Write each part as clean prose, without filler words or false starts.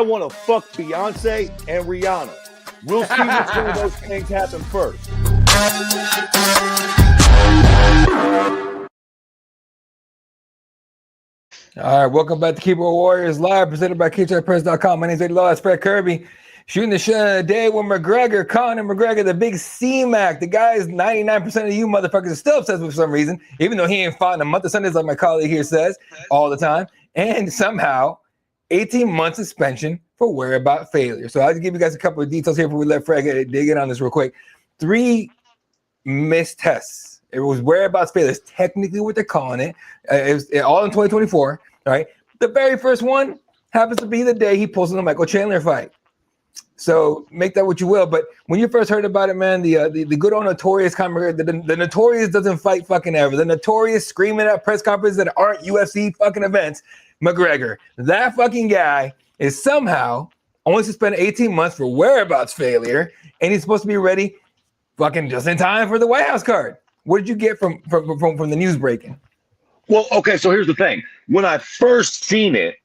want to fuck Beyonce and Rihanna. We'll see which one of those things happen first. All right, welcome back to Keyboard Warriors Live, presented by KeepCheckPress.com. My name is Law and Fred Kirby. Shooting the shit on the day with McGregor, Conor McGregor, the big C-Mac. The guy is 99% of you motherfuckers are still obsessed with for some reason, even though he ain't fought in a month of Sundays like my colleague here says all the time. And somehow, 18-month suspension for whereabout failure. So I'll just give you guys a couple of details here before we let Fred dig in on this real quick. 3 missed tests. It was whereabouts failure. It's technically what they're calling it. It was all in 2024, all right? The very first one happens to be the day he pulls in the Michael Chandler fight. So make that what you will. But when you first heard about it, man, the good old notorious Conor, the notorious doesn't fight fucking ever. The notorious screaming at press conferences that aren't UFC fucking events, McGregor. That fucking guy is somehow only suspended 18 months for whereabouts failure, and he's supposed to be ready fucking just in time for the White House card. What did you get from the news breaking? Well, okay, so here's the thing. When I first seen it,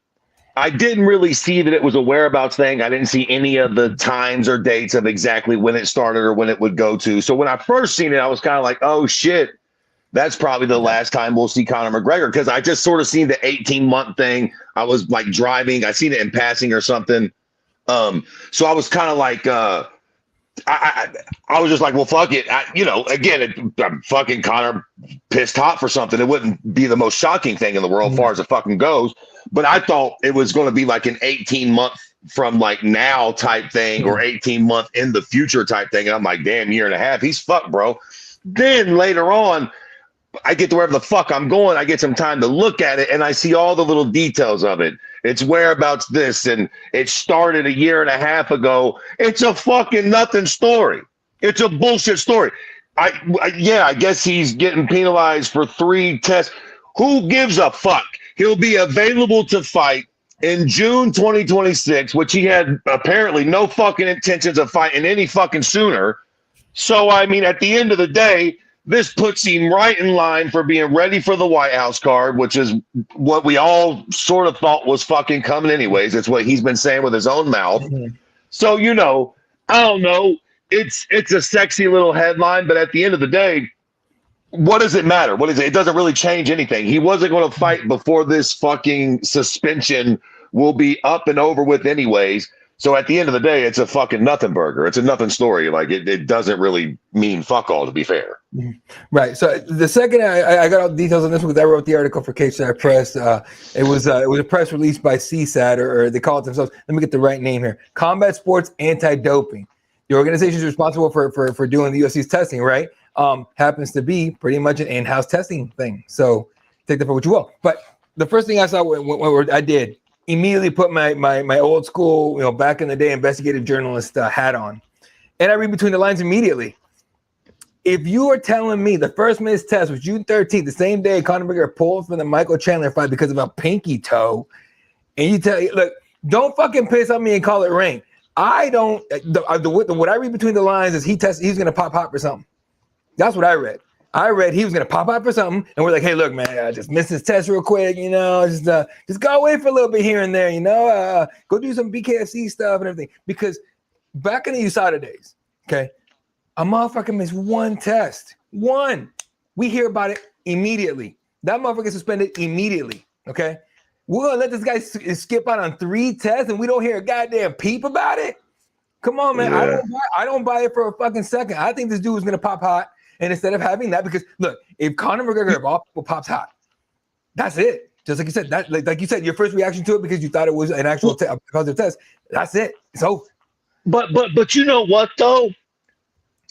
I didn't really see that it was a whereabouts thing. I didn't see any of the times or dates of exactly when it started or when it would go to. So when I first seen it, I was kind of like, oh, shit, that's probably the last time we'll see Conor McGregor, because I just sort of seen the 18-month thing. I was like driving. I seen it in passing or something. So I was kind of like I was just like, well, fuck it. I'm fucking Conor pissed hot for something. It wouldn't be the most shocking thing in the world as far as it fucking goes. But I thought it was going to be like an 18-month from like now type thing, or 18-month in the future type thing. And I'm like, damn, year and a half. He's fucked, bro. Then later on, I get to wherever the fuck I'm going. I get some time to look at it, and I see all the little details of it. It's whereabouts this, and it started a year and a half ago. It's a fucking nothing story. It's a bullshit story. I guess he's getting penalized for 3 tests. Who gives a fuck? He'll be available to fight in June 2026, which he had apparently no fucking intentions of fighting any fucking sooner. So, I mean, at the end of the day, this puts him right in line for being ready for the White House card, which is what we all sort of thought was fucking coming anyways. It's what he's been saying with his own mouth. So, I don't know. It's a sexy little headline, but at the end of the day, what does it matter? What is it? It doesn't really change anything. He wasn't going to fight before this fucking suspension will be up and over with anyways. So at the end of the day, it's a fucking nothing burger. It's a nothing story. Like it doesn't really mean fuck all, to be fair. Right. So the second I got all the details on this because I wrote the article for Cageside Press. It was a press release by CSAT, or they call it themselves. Let me get the right name here. Combat Sports Anti-Doping. The organization is responsible for doing the UFC's testing, right? Happens to be pretty much an in-house testing thing. So take that for what you will. But the first thing I saw when I did immediately put my old school, back in the day investigative journalist hat on, and I read between the lines immediately. If you are telling me the first missed test was June 13th, the same day Conor McGregor pulled from the Michael Chandler fight because of a pinky toe, and you tell look, don't fucking piss on me and call it rain. I don't. What I read between the lines is he's going to pop hot for something. That's what I read. I read he was going to pop out for something, and we're like, hey, look, man, I just missed this test real quick, just go away for a little bit here and there, go do some BKFC stuff and everything. Because back in the USADA days, okay, a motherfucker missed 1 test. 1. We hear about it immediately. That motherfucker gets suspended immediately, okay? We're going to let this guy skip out on 3 tests, and we don't hear a goddamn peep about it? Come on, man. Yeah. I don't buy it for a fucking second. I think this dude is going to pop hot. And instead of having that, because look, if Conor McGregor of all people pops hot, that's it. Just like you said, like you said, your first reaction to it because you thought it was an actual positive test. That's it. It's over. But you know what though?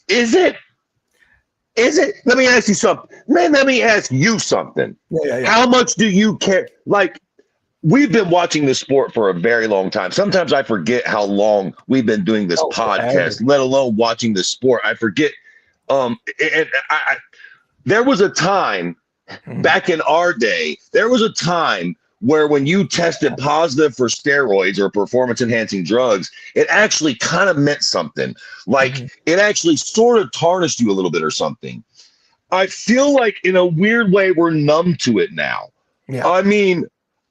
Is it? Let me ask you something. Man, let me ask you something. Yeah. How much do you care? Like, we've been watching this sport for a very long time. Sometimes I forget how long we've been doing this podcast, let alone watching the sport. I forget. There was a time back in our day, there was a time where when you tested positive for steroids or performance enhancing drugs, it actually kind of meant something. Like it actually sort of tarnished you a little bit or something. I feel like in a weird way, we're numb to it now. Yeah. I mean,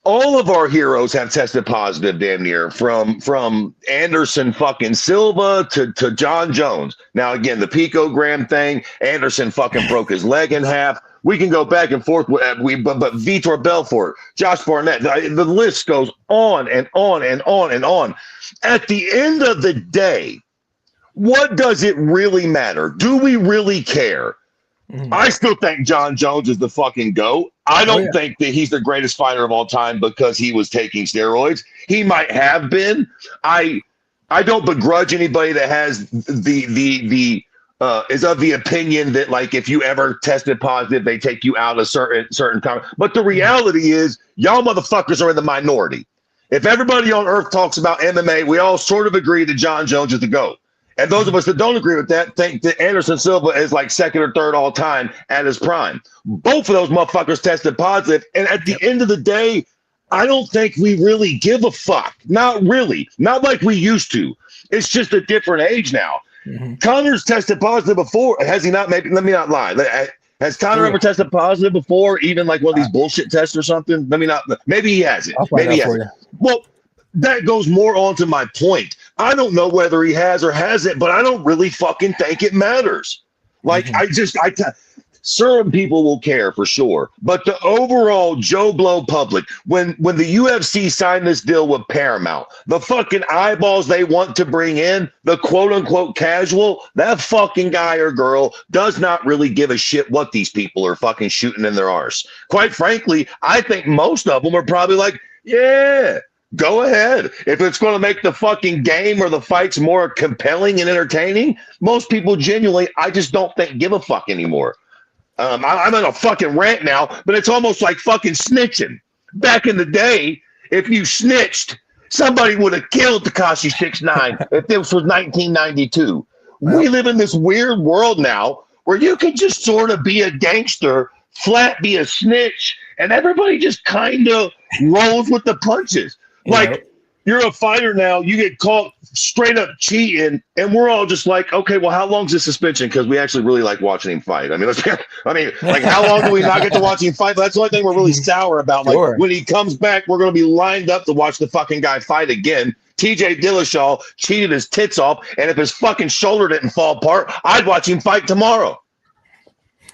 all of our heroes have tested positive damn near, from Anderson fucking Silva to John Jones. Now, again, the picogram thing, Anderson fucking broke his leg in half. We can go back and forth, but Vitor Belfort, Josh Barnett, the list goes on and on and on and on. At the end of the day, what does it really matter? Do we really care? I still think John Jones is the fucking GOAT. I don't think that he's the greatest fighter of all time because he was taking steroids. He might have been. I don't begrudge anybody that has is of the opinion that, like, if you ever tested positive, they take you out of certain time. But the reality is, y'all motherfuckers are in the minority. If everybody on earth talks about MMA, we all sort of agree that John Jones is the GOAT. And those of us that don't agree with that think that Anderson Silva is like second or third all time at his prime. Both of those motherfuckers tested positive. And at the end of the day, I don't think we really give a fuck. Not really. Not like we used to. It's just a different age now. Conor's tested positive before. Has he not? Maybe, let me not lie. Has Conor ever tested positive before? Even like one of these bullshit tests or something? Let me not. Maybe he hasn't. Maybe he hasn't. Well, that goes more on to my point. I don't know whether he has or hasn't, but I don't really fucking think it matters. Like, certain people will care for sure, but the overall Joe Blow public, when the UFC signed this deal with Paramount, the fucking eyeballs they want to bring in, the quote unquote casual, that fucking guy or girl does not really give a shit what these people are fucking shooting in their arse. Quite frankly, I think most of them are probably like, yeah, go ahead. If it's going to make the fucking game or the fights more compelling and entertaining, most people genuinely, I just don't think give a fuck anymore. I'm on a fucking rant now, but it's almost like fucking snitching. Back in the day, if you snitched, somebody would have killed Tekashi 6ix9ine if this was 1992. We live in this weird world now where you can just sort of be a gangster, flat be a snitch, and everybody just kind of rolls with the punches. Like, you're a fighter now, you get caught straight up cheating, and we're all just like, okay, well, how long's this suspension? Because we actually really like watching him fight. I mean, like, how long do we not get to watch him fight? That's the only thing we're really sour about. Like, when he comes back, we're going to be lined up to watch the fucking guy fight again. TJ Dillashaw cheated his tits off, and if his fucking shoulder didn't fall apart, I'd watch him fight tomorrow.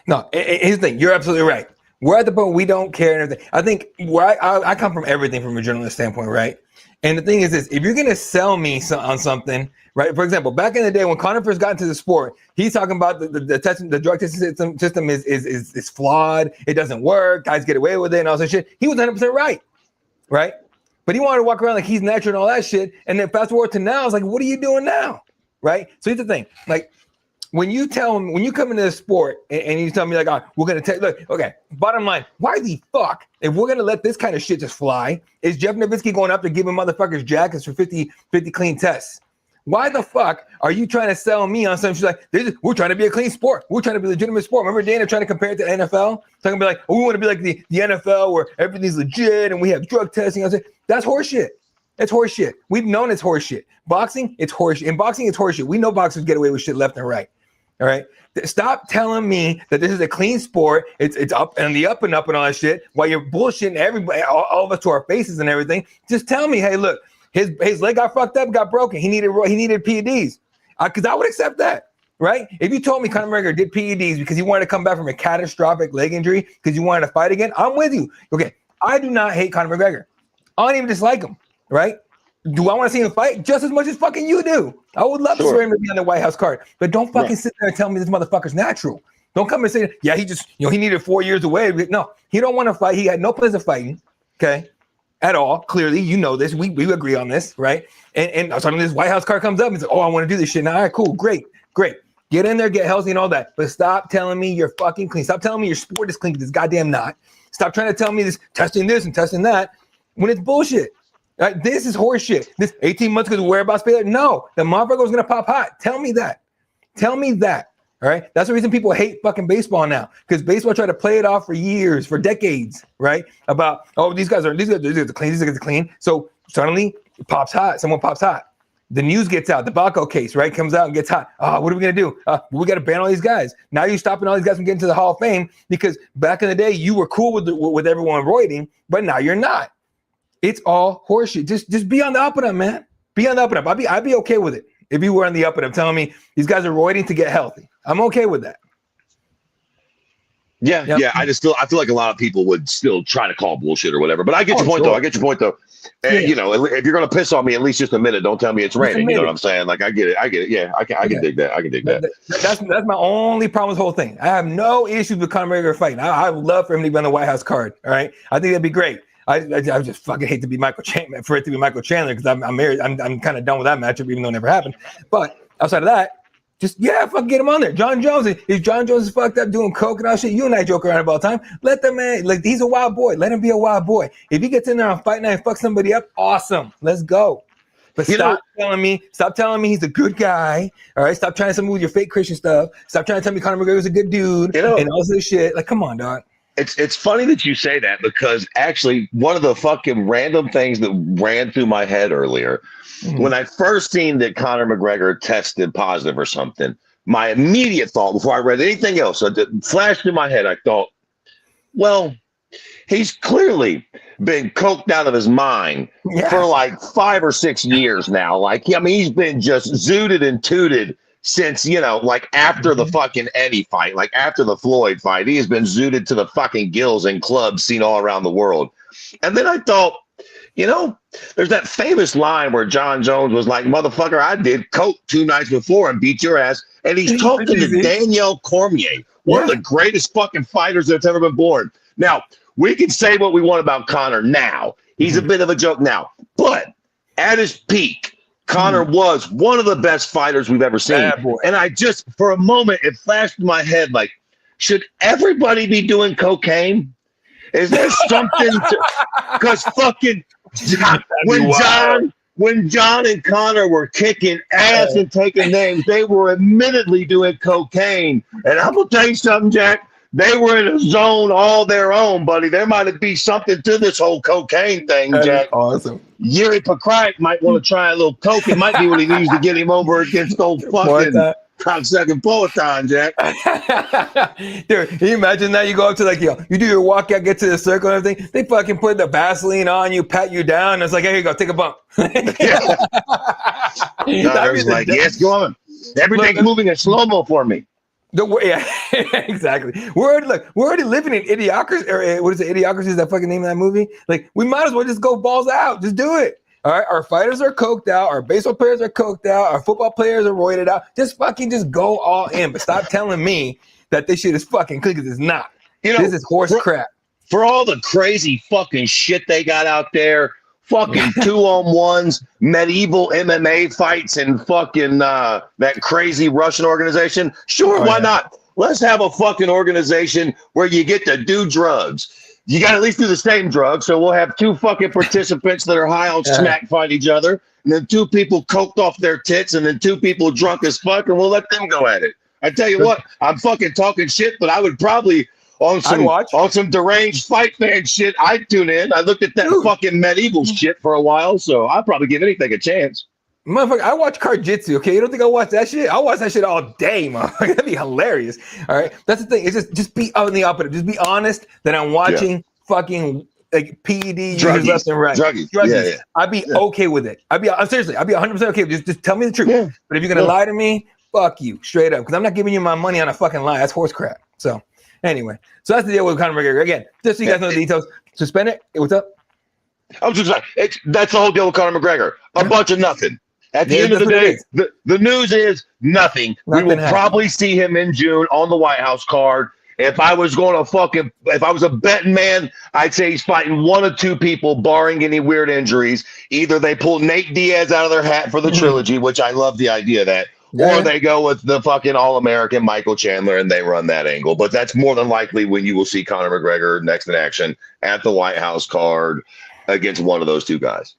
No, here's the thing. You're absolutely right. We're at the point we don't care and everything. I think where I come from everything from a journalist standpoint, right? And the thing is this, if you're going to sell me on something, right? For example, back in the day when Conor first got into the sport, he's talking about the drug testing system is flawed. It doesn't work. Guys get away with it and all that shit. He was 100% right? But he wanted to walk around like he's natural and all that shit. And then fast forward to now, it's like, what are you doing now? Right? So here's the thing. Like, when you come into the sport and you tell me like, we're going to take, look, okay, bottom line, why the fuck, if we're going to let this kind of shit just fly, is Jeff Nowitzki going up to giving motherfuckers jackets for 50 clean tests? Why the fuck are you trying to sell me on something? She's like, we're trying to be a clean sport. We're trying to be a legitimate sport. Remember Dana trying to compare it to NFL? Talking about like, we want to be like the NFL where everything's legit and we have drug testing. I was like, that's horseshit. It's horseshit. We've known it's horseshit. Boxing, it's horseshit. In boxing, it's horseshit. We know boxers get away with shit left and right. All right. Stop telling me that this is a clean sport. It's up and the up and up and all that shit while you're bullshitting everybody, all of us to our faces and everything. Just tell me, hey, look, his leg got fucked up, got broken. He needed PEDs. Because I would accept that. Right. If you told me Conor McGregor did PEDs because he wanted to come back from a catastrophic leg injury because you wanted to fight again, I'm with you. Okay. I do not hate Conor McGregor. I don't even dislike him. Right. Do I want to see him fight just as much as fucking you do? I would love for him to be on the White House card, but don't fucking sit there and tell me this motherfucker's natural. Don't come and say, yeah, he just, he needed 4 years away. No, he don't want to fight. He had no plans of fighting, okay, at all. Clearly, you know this. We agree on this, right? And suddenly this White House card comes up and says, oh, I want to do this shit. Now, all right, cool, great. Get in there, get healthy and all that. But stop telling me you're fucking clean. Stop telling me your sport is clean because it's goddamn not. Stop trying to tell me this and testing that when it's bullshit. Right? This is horseshit. This 18 months because of whereabouts failure. No, the motherfucker was gonna pop hot. Tell me that. All right. That's the reason people hate fucking baseball now. Because baseball tried to play it off for years, for decades, right? About these guys are clean. So suddenly it pops hot. Someone pops hot. The news gets out. The Baco case, right, comes out and gets hot. What are we gonna do? We got to ban all these guys. Now you're stopping all these guys from getting to the Hall of Fame because back in the day you were cool with everyone roiding, but now you're not. It's all horseshit. Just be on the up and up, man. Be on the up and up. I'd be okay with it if you were on the up and up telling me these guys are roiding to get healthy. I'm okay with that. Yeah, Yep. yeah. I feel like a lot of people would still try to call bullshit or whatever. But I get your point, sure. though. I get your point, though. And, you know, if you're gonna piss on me, at least just a minute. Don't tell me it's raining. You know what I'm saying? Like, I get it. Yeah, I can dig that. I can dig that. That's my only problem with the whole thing. I have no issues with Conor McGregor fighting. I would love for him to be on the White House card. All right, I think that'd be great. I just fucking hate to be Michael Chandler because I'm married. I'm kind of done with that matchup, even though it never happened. But outside of that, just fucking get him on there. John Jones, if John Jones is fucked up doing coke and all shit, you and I joke around about time. Let the man, like, he's a wild boy. Let him be a wild boy. If he gets in there on fight night and fucks somebody up, awesome. Let's go. But stop telling me he's a good guy. All right, stop trying to tell me with your fake Christian stuff. Stop trying to tell me Conor McGregor's a good dude and all this shit. Like, come on, dog. It's funny that you say that because actually one of the fucking random things that ran through my head earlier, when I first seen that Conor McGregor tested positive or something, my immediate thought before I read anything else, it flashed through my head. I thought, well, he's clearly been coked out of his mind for like 5 or 6 years now. Like, I mean, he's been just zooted and tooted since, you know, like after the fucking Eddie fight, like after the Floyd fight. He has been zooted to the fucking gills in clubs seen all around the world. And then I thought, you know, there's that famous line where John Jones was like, motherfucker, I did coke 2 nights before and beat your ass. And he's talking to Daniel Cormier, one of the greatest fucking fighters that's ever been born. Now, we can say what we want about Conor now. He's a bit of a joke now. But at his peak, Conor was one of the best fighters we've ever seen. And I just, for a moment, it flashed in my head, like, should everybody be doing cocaine? Is there something to, because fucking, when John and Conor were kicking ass and taking names, they were admittedly doing cocaine. And I'm going to tell you something, Jack. They were in a zone all their own, buddy. There might be something to this whole cocaine thing, Jack. Awesome. Yuri Pakrike might want to try a little coke. It might be what he needs to get him over against old fucking cocksucking Poatan, Jack. Dude, can you imagine that? You go up to, like, you do your walkout, get to the circle and everything. They fucking put the Vaseline on you, pat you down, and it's like, here you go, take a bump. Connor's like, yes, go on. Everything's moving in slow-mo for me. Exactly. We're already living in Idiocracy. Or, what is it? Idiocracy is that fucking name of that movie? Like, we might as well just go balls out. Just do it. All right. Our fighters are coked out. Our baseball players are coked out. Our football players are roided out. Just go all in. But stop telling me that this shit is fucking clean, because it's not. You know, this is horse crap. For all the crazy fucking shit they got out there, fucking 2-on-1s, medieval MMA fights, and fucking that crazy Russian organization. Sure, why not? Let's have a fucking organization where you get to do drugs. You got to at least do the same drugs. So we'll have 2 fucking participants that are high on smack fight each other, and then 2 people coked off their tits, and then 2 people drunk as fuck, and we'll let them go at it. I tell you what, I'm fucking talking shit, but I would probably on some deranged fight fan shit. I'd tune in. I looked at that fucking medieval shit for a while, so I'd probably give anything a chance. Motherfucker, I watch Karjitsu, okay? You don't think I watch that shit? I'll watch that shit all day, motherfucker. That'd be hilarious. All right? That's the thing. It's just be on the opposite. Just be honest that I'm watching fucking like PED users left and right. Druggies. Yeah. I'd be okay with it. I'm seriously, I'd be 100% okay with it. Just tell me the truth. Yeah. But if you're going to lie to me, fuck you, straight up. Because I'm not giving you my money on a fucking lie. That's horse crap. So anyway, so that's the deal with Conor McGregor. Again, just so you guys know the details. Suspend it. Hey, what's up? I was just like, that's the whole deal with Conor McGregor. A bunch of nothing. At the end of the day, the news is nothing. We will probably see him in June on the White House card. If I was a betting man, I'd say he's fighting 1 or 2 people, barring any weird injuries. Either they pull Nate Diaz out of their hat for the trilogy, which I love the idea of that, or they go with the fucking All-American Michael Chandler and they run that angle. But that's more than likely when you will see Conor McGregor next in action at the White House card against one of those 2 guys.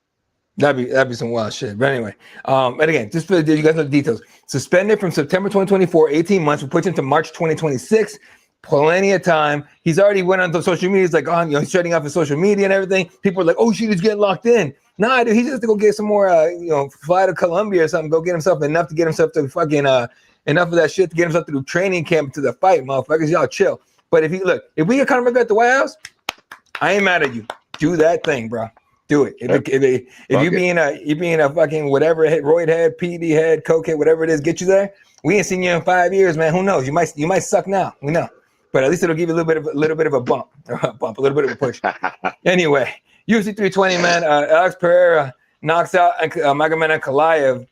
That'd be some wild shit. But anyway, and again, just for you guys know the details. Suspended from September 2024, 18 months. We put him to March 2026. Plenty of time. He's already went on to social media. He's like, he's shutting off his social media and everything. People are like, oh shit, he's getting locked in. Nah, dude, he just has to go get some more, fly to Colombia or something. Go get himself enough to get himself to fucking enough of that shit to get himself through training camp to the fight, motherfuckers. Y'all chill. But if we get Conor McGregor at the White House, I ain't mad at you. Do that thing, bro. Do it. If you being a fucking whatever head, roid head, PD head, coke head, whatever it is, get you there. We ain't seen you in 5 years, man. Who knows? You might suck now. We know, but at least it'll give you a little bit of a bump, a little bit of a push. Anyway, UFC 320, man. Alex Pereira knocks out Magomed Ankalaev.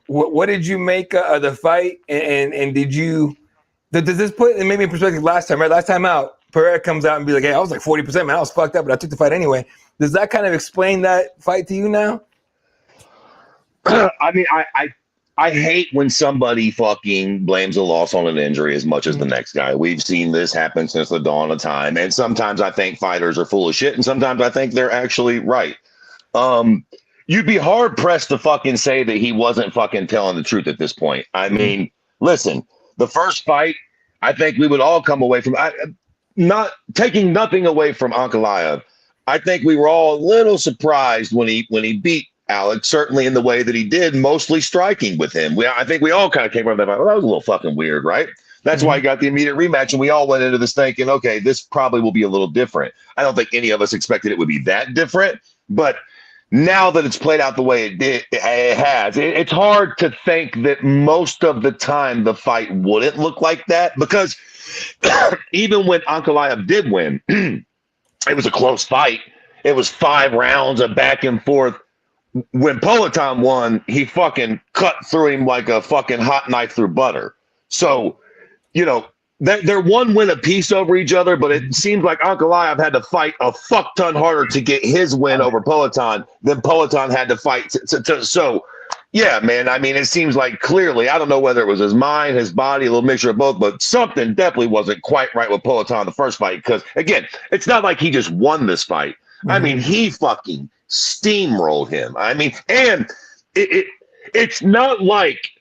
What did you make of the fight? And did you? Does this put maybe in perspective? Last time, right? Last time out, Pereira comes out and be like, "Hey, I was like 40%, man. I was fucked up, but I took the fight anyway." Does that kind of explain that fight to you now? I mean, I hate when somebody fucking blames a loss on an injury as much as the next guy. We've seen this happen since the dawn of time. And sometimes I think fighters are full of shit, and sometimes I think they're actually right. You'd be hard pressed to fucking say that he wasn't fucking telling the truth at this point. I mean, listen, the first fight, I think we would all come away from, not taking nothing away from Ankalaev. I think we were all a little surprised when he beat Alex, certainly in the way that he did, mostly striking with him. I think we all kind of came from that. Well, that was a little fucking weird, right? That's why he got the immediate rematch, and we all went into this thinking, okay, this probably will be a little different. I don't think any of us expected it would be that different, but now that it's played out the way it has, it's hard to think that most of the time the fight wouldn't look like that, because even when Ankalaev did win, it was a close fight. It was 5 rounds of back and forth. When Poatan won, he fucking cut through him like a fucking hot knife through butter. So, you know, they're one win apiece over each other, but it seems like Ankalaev had to fight a fuck ton harder to get his win over Poatan than Poatan had to fight. So, yeah, man, I mean, it seems like clearly, I don't know whether it was his mind, his body, a little mixture of both, but something definitely wasn't quite right with Poatan the first fight, because, again, it's not like he just won this fight. I mean, he fucking steamrolled him. I mean, and it's not like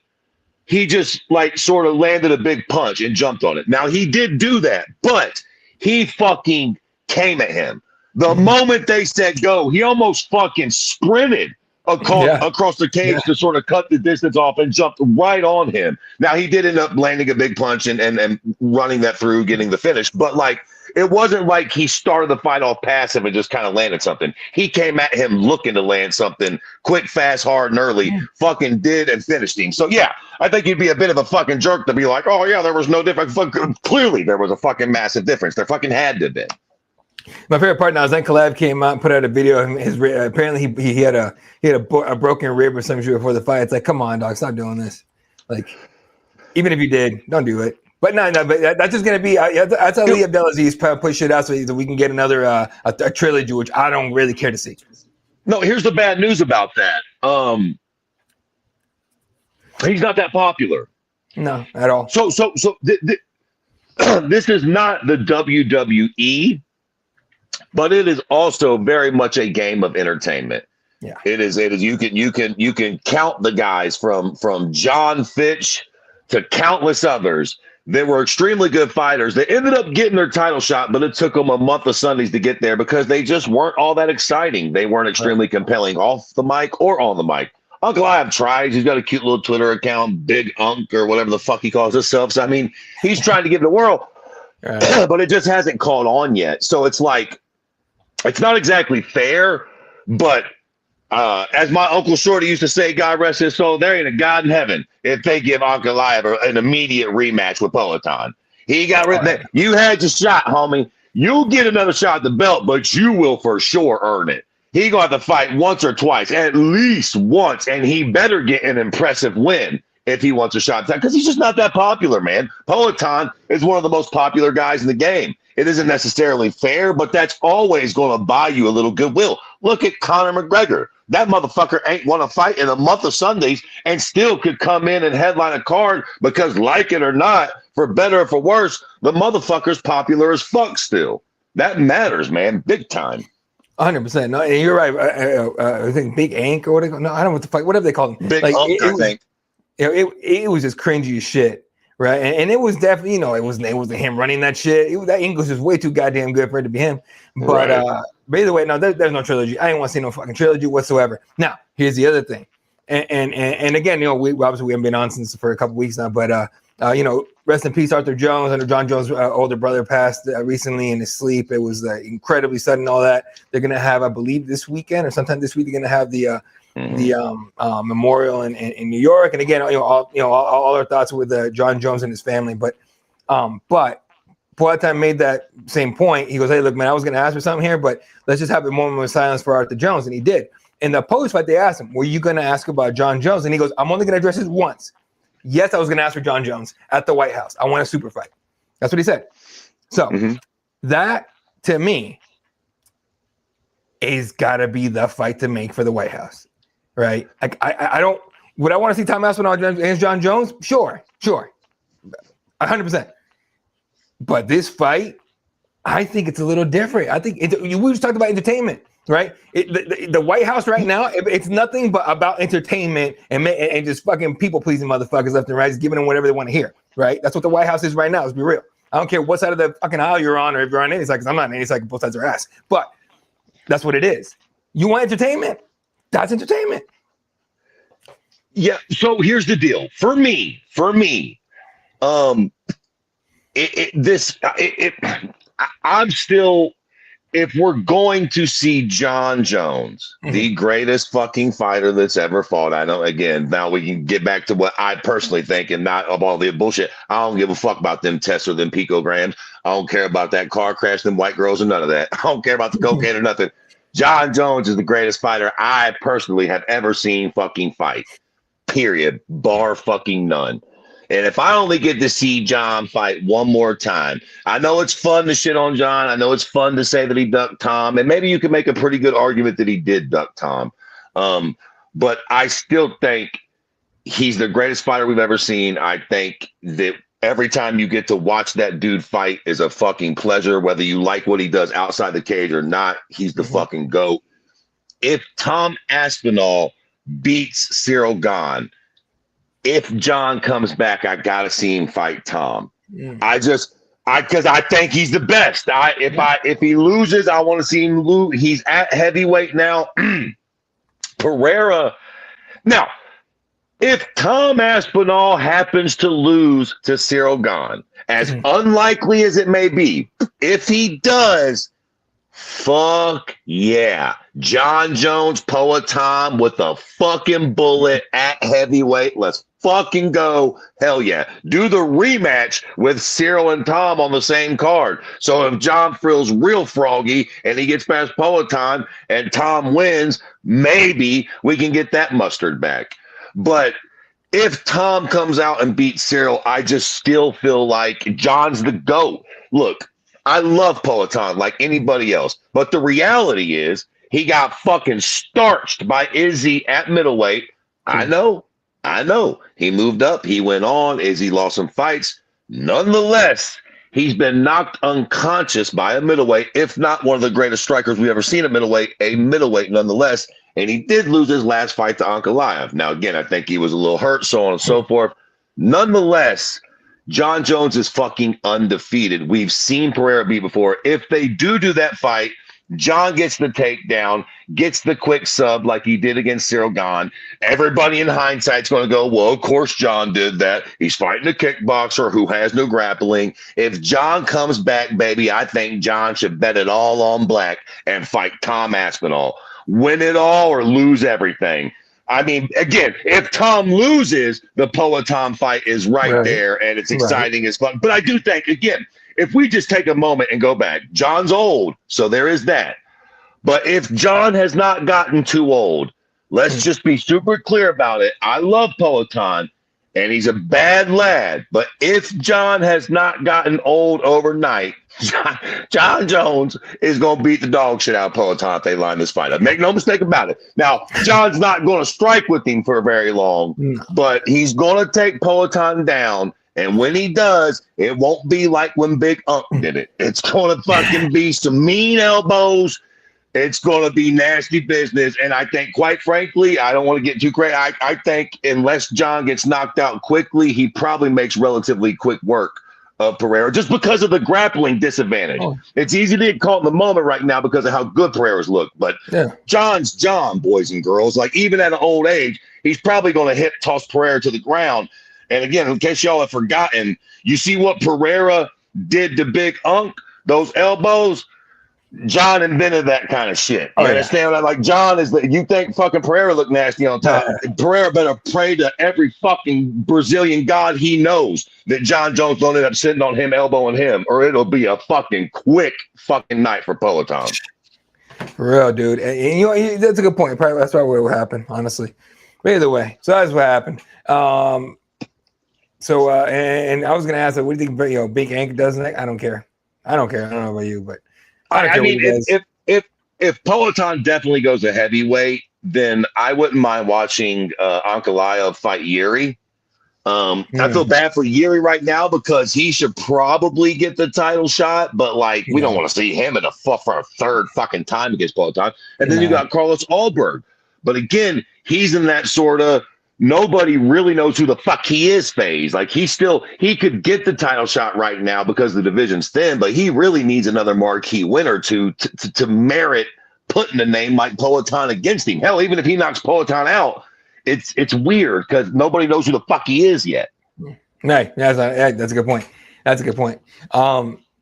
he just like sort of landed a big punch and jumped on it. Now, he did do that, but he fucking came at him. The moment they said go, he almost fucking sprinted across the cage to sort of cut the distance off and jumped right on him. Now, he did end up landing a big punch and running that through, getting the finish, but like, it wasn't like he started the fight off passive and just kind of landed something. He came at him looking to land something quick, fast, hard, and early, fucking did and finished him. So, yeah, I think you'd be a bit of a fucking jerk to be like, oh, yeah, there was no difference. Clearly, there was a fucking massive difference. There fucking had to have been. My favorite part now is Ankalaev came out and put out a video of his apparently he had a broken rib or some shit before the fight. It's like, come on, dog, stop doing this. Like, even if you did, don't do it. But no, but that's just gonna be. That's how Lee Abdelaziz push it out so that we can get another a trilogy, which I don't really care to see. No, here's the bad news about that. He's not that popular. No, at all. So this is not the WWE, but it is also very much a game of entertainment. Yeah, it is. You can count the guys from John Fitch to countless others. They were extremely good fighters. They ended up getting their title shot, but it took them a month of Sundays to get there because they just weren't all that exciting. They weren't extremely compelling off the mic or on the mic. Ankalaev tries. He's got a cute little Twitter account, Big Unk or whatever the fuck he calls himself. So, I mean, he's trying to give the world, but it just hasn't caught on yet. So it's like, it's not exactly fair, but as my Uncle Shorty used to say, God rest his soul, there ain't a God in heaven if they give Ankalaev an immediate rematch with Poatan. He got rid of that. You had your shot, homie. You'll get another shot at the belt, but you will for sure earn it. He going to have to fight once or twice, at least once, and he better get an impressive win if he wants a shot at that, because he's just not that popular, man. Poatan is one of the most popular guys in the game. It isn't necessarily fair, but that's always going to buy you a little goodwill. Look at Conor McGregor. That motherfucker ain't won a fight in a month of Sundays and still could come in and headline a card because, like it or not, for better or for worse, the motherfucker's popular as fuck still. That matters, man, big time. 100%. No, and you're right. I think Big Ink or whatever. No, I don't know what the fuck. Whatever they call him. Big Unk, I think. It was just cringy as shit, right? And it was definitely, it wasn't him running that shit. That English is way too goddamn good for it to be him. But but either way, no, there's no trilogy. I didn't want to see no fucking trilogy whatsoever. Now, here's the other thing, and again, we obviously we haven't been on since for a couple weeks now, but Rest in peace, Arthur Jones. Under John Jones' older brother passed recently in his sleep. It was incredibly sudden. All that they're gonna have, I believe, this weekend or sometime this week. They're gonna have the memorial in New York. And again, all our thoughts with John Jones and his family. But Poatan made that same point. He goes, "Hey, look, man, I was gonna ask for something here, but let's just have a moment of silence for Arthur Jones," and he did. In the post fight, they asked him, "Were you gonna ask about John Jones?" And he goes, "I'm only gonna address it once. Yes, I was going to ask for John Jones at the White House. I want a super fight." That's what he said. So that, to me, is got to be the fight to make for the White House, right? I don't – would I want to see Tom Aspinall against John Jones? Sure, 100%. But this fight, I think it's a little different. I think we just talked about entertainment. Right, the White House right now, it's nothing but about entertainment and just fucking people pleasing motherfuckers left and right, just giving them whatever they want to hear. Right, that's what the White House is right now. Let's be real. I don't care what side of the fucking aisle you're on, or if you're on any side, because I'm not on any side. Both sides are ass. But that's what it is. You want entertainment? That's entertainment. Yeah. So here's the deal. For me, I'm still. If we're going to see John Jones, the greatest fucking fighter that's ever fought, I know, again, now we can get back to what I personally think and not of all the bullshit. I don't give a fuck about them tests or them picograms. I don't care about that car crash, them white girls, or none of that. I don't care about the cocaine or nothing. John Jones is the greatest fighter I personally have ever seen fucking fight. Period. Bar fucking none. And if I only get to see John fight one more time, I know it's fun to shit on John. I know it's fun to say that he ducked Tom. And maybe you can make a pretty good argument that he did duck Tom. But I still think he's the greatest fighter we've ever seen. I think that every time you get to watch that dude fight is a fucking pleasure, whether you like what he does outside the cage or not. He's the fucking GOAT. If Tom Aspinall beats Cyril Gane, if John comes back, I gotta see him fight Tom. Because I think he's the best. If he loses, I want to see him lose. He's at heavyweight now. Pereira. Now, if Tom Aspinall happens to lose to Cyril Gane, as unlikely as it may be, if he does, fuck yeah. John Jones, Poatan with a fucking bullet at heavyweight. Let's fucking go. Hell yeah. Do the rematch with Cyril and Tom on the same card. So if John feels real froggy and he gets past Poatan and Tom wins, maybe we can get that mustard back. But if Tom comes out and beats Cyril, I just still feel like John's the GOAT. Look, I love Poatan like anybody else, but the reality is he got fucking starched by Izzy at middleweight. I know. He moved up. He went on. Izzy lost some fights. Nonetheless, he's been knocked unconscious by a middleweight, if not one of the greatest strikers we've ever seen at middleweight, a middleweight nonetheless. And he did lose his last fight to Ankalaev. Now, again, I think he was a little hurt, so on and so forth. Nonetheless, John Jones is fucking undefeated. We've seen Pereira beat before. If they do that fight, John gets the takedown, gets the quick sub like he did against Cyril Gane. Everybody in hindsight's going to go, well, of course John did that. He's fighting a kickboxer who has no grappling. If John comes back, baby, I think John should bet it all on black and fight Tom Aspinall. Win it all or lose everything. I mean, again, if Tom loses, the Poatan fight is right there, and it's exciting as fuck. But I do think, again, if we just take a moment and go back, John's old, so there is that. But if John has not gotten too old, let's just be super clear about it. I love Poatan, and he's a bad lad. But if John has not gotten old overnight, John Jones is going to beat the dog shit out of Poatan if they line this fight up. Make no mistake about it. Now, John's not going to strike with him for very long, but he's going to take Poatan down. And when he does, it won't be like when Big Unk did it. It's going to fucking be some mean elbows. It's going to be nasty business. And I think, quite frankly, I don't want to get too crazy. I think unless John gets knocked out quickly, he probably makes relatively quick work of Pereira just because of the grappling disadvantage. It's easy to get caught in the moment right now because of how good Pereira's look. But John's John, boys and girls. Like, even at an old age, he's probably going to toss Pereira to the ground. And again, in case y'all have forgotten, you see what Pereira did to Big Unk, those elbows. John invented that kind of shit. You understand? Like John is you think fucking Pereira look nasty on top. Pereira better pray to every fucking Brazilian god he knows that John Jones don't end up sitting on him, elbowing him, or it'll be a fucking quick fucking night for Poatan. For real, dude. And you know, that's a good point. Probably that's probably what will happen, honestly. But either way, so that's what happened. And I was gonna ask, like, what do you think? Big Ink does next? I don't care. I don't know about you, but I mean, if Poatan definitely goes a heavyweight, then I wouldn't mind watching Ankalaev fight Yuri. I feel bad for Yuri right now because he should probably get the title shot, but like we don't want to see him in for a third fucking time against Poatan. And then you got Carlos Alberg, but again, he's in that sort of nobody really knows who the fuck he is phase. Like he could get the title shot right now because the division's thin, but he really needs another marquee winner to merit putting a name like Poatan against him. Hell, even if he knocks Poatan out, it's weird because nobody knows who the fuck he is yet. Right, that's a good point. That's a good point.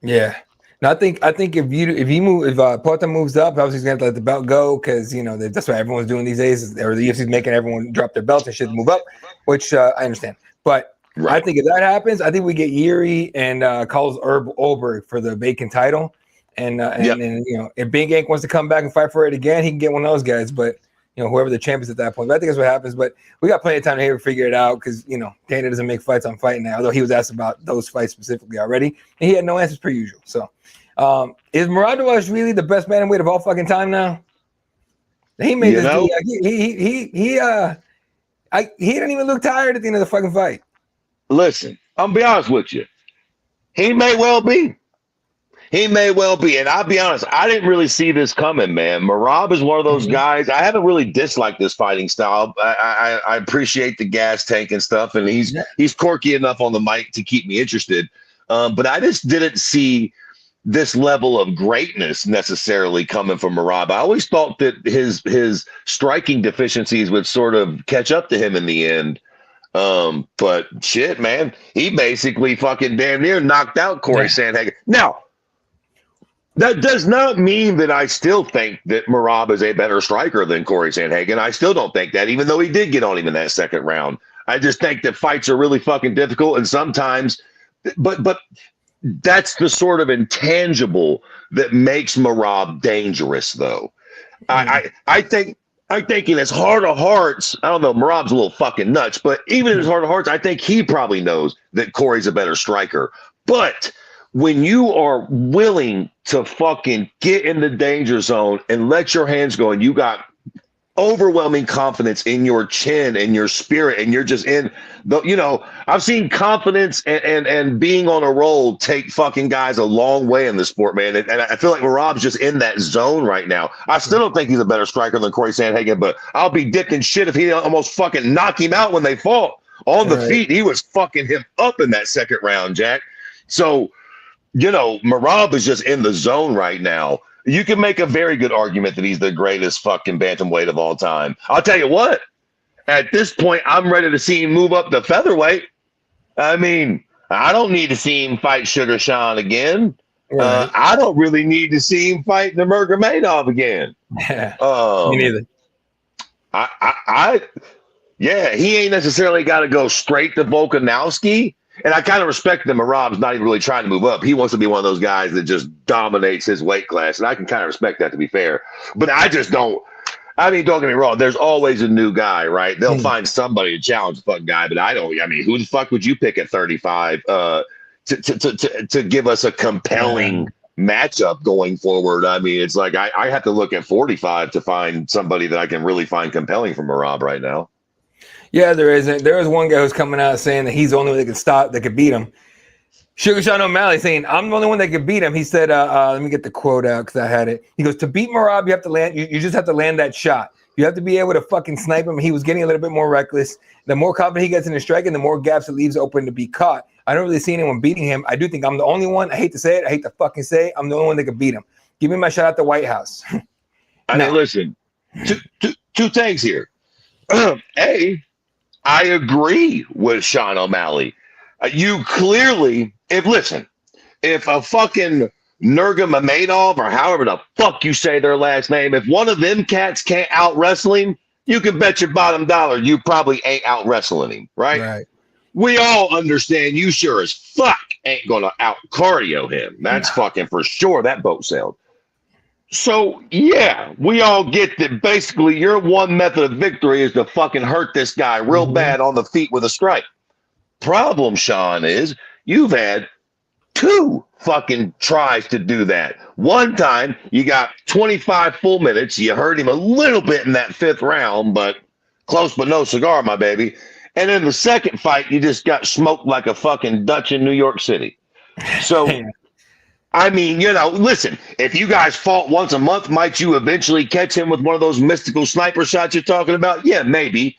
Yeah. No, I think if Poatan moves up, obviously he's gonna have to let the belt go because that's what everyone's doing these days. Or the UFC's making everyone drop their belts and shit to move up, which I understand. But I think if that happens, I think we get Yuri and Carlos Ulberg for the vacant title. And if Big Ink wants to come back and fight for it again, he can get one of those guys. But whoever the champ is at that point. But I think that's what happens. But we got plenty of time to figure it out because Dana doesn't make fights on Fight Night, although he was asked about those fights specifically already, and he had no answers per usual. So. Is Merab Dvalishvili the best bantamweight of all fucking time now? He made this deal. He didn't even look tired at the end of the fucking fight. Listen, I'm gonna be honest with you. He may well be. And I'll be honest, I didn't really see this coming, man. Merab is one of those guys. I haven't really disliked this fighting style. I appreciate the gas tank and stuff, and he's quirky enough on the mic to keep me interested. But I just didn't see this level of greatness necessarily coming from Merab. I always thought that his striking deficiencies would sort of catch up to him in the end. But shit, man, he basically fucking damn near knocked out Corey Sandhagen. Now, that does not mean that I still think that Merab is a better striker than Corey Sandhagen. I still don't think that, even though he did get on him in that second round. I just think that fights are really fucking difficult, and sometimes, but that's the sort of intangible that makes Merab dangerous, though. I think in his heart of hearts, I don't know, Merab's a little fucking nuts, but even in his heart of hearts, I think he probably knows that Corey's a better striker. But when you are willing to fucking get in the danger zone and let your hands go, and you got overwhelming confidence in your chin and your spirit, and you're just in the, I've seen confidence and being on a roll take fucking guys a long way in the sport, man. And I feel like Merab's just in that zone right now. I still don't think he's a better striker than Corey Sandhagen, but I'll be dipped in shit if he almost fucking knocked him out when they fought on the feet. He was fucking him up in that second round, Jack. So, Merab is just in the zone right now. You can make a very good argument that he's the greatest fucking bantamweight of all time. I'll tell you what, at this point, I'm ready to see him move up to featherweight. I mean, I don't need to see him fight Sugar Sean again. Right. I don't really need to see him fight Nurmagomedov again. Me neither. He ain't necessarily got to go straight to Volkanovski. And I kind of respect that Merab's not even really trying to move up. He wants to be one of those guys that just dominates his weight class. And I can kind of respect that, to be fair. But I just don't. I mean, don't get me wrong. There's always a new guy, right? They'll find somebody to challenge the fucking guy. But who the fuck would you pick at 35 to give us a compelling matchup going forward? I mean, it's like I have to look at 45 to find somebody that I can really find compelling from Merab right now. Yeah, there isn't. There is one guy who's coming out saying that he's the only one that could beat him. Sugar Sean O'Malley saying, I'm the only one that could beat him. He said, let me get the quote out because I had it. He goes, to beat Merab, you have to land. You just have to land that shot. You have to be able to fucking snipe him. He was getting a little bit more reckless. The more confident he gets in his striking, the more gaps it leaves open to be caught. I don't really see anyone beating him. I do think I'm the only one. I hate to say it. I hate to fucking say it. I'm the only one that could beat him. Give me my shot at the White House. I mean, listen, two things here. A, I agree with Sean O'Malley. You clearly, if a fucking Nurmagomedov or however the fuck you say their last name, if one of them cats can't out wrestle him, you can bet your bottom dollar you probably ain't out wrestling him, right? Right. We all understand you sure as fuck ain't gonna out cardio him. That's fucking for sure. That boat sailed. So yeah, we all get that. Basically, your one method of victory is to fucking hurt this guy real bad on the feet with a strike. Problem, Sean, is you've had 2 fucking tries to do that. One time you got 25 full minutes. You hurt him a little bit in that 5th round, but close but no cigar, my baby. And in the second fight, you just got smoked like a fucking Dutch in New York City. So, I mean, listen, if you guys fought once a month, might you eventually catch him with one of those mystical sniper shots you're talking about? Yeah, maybe.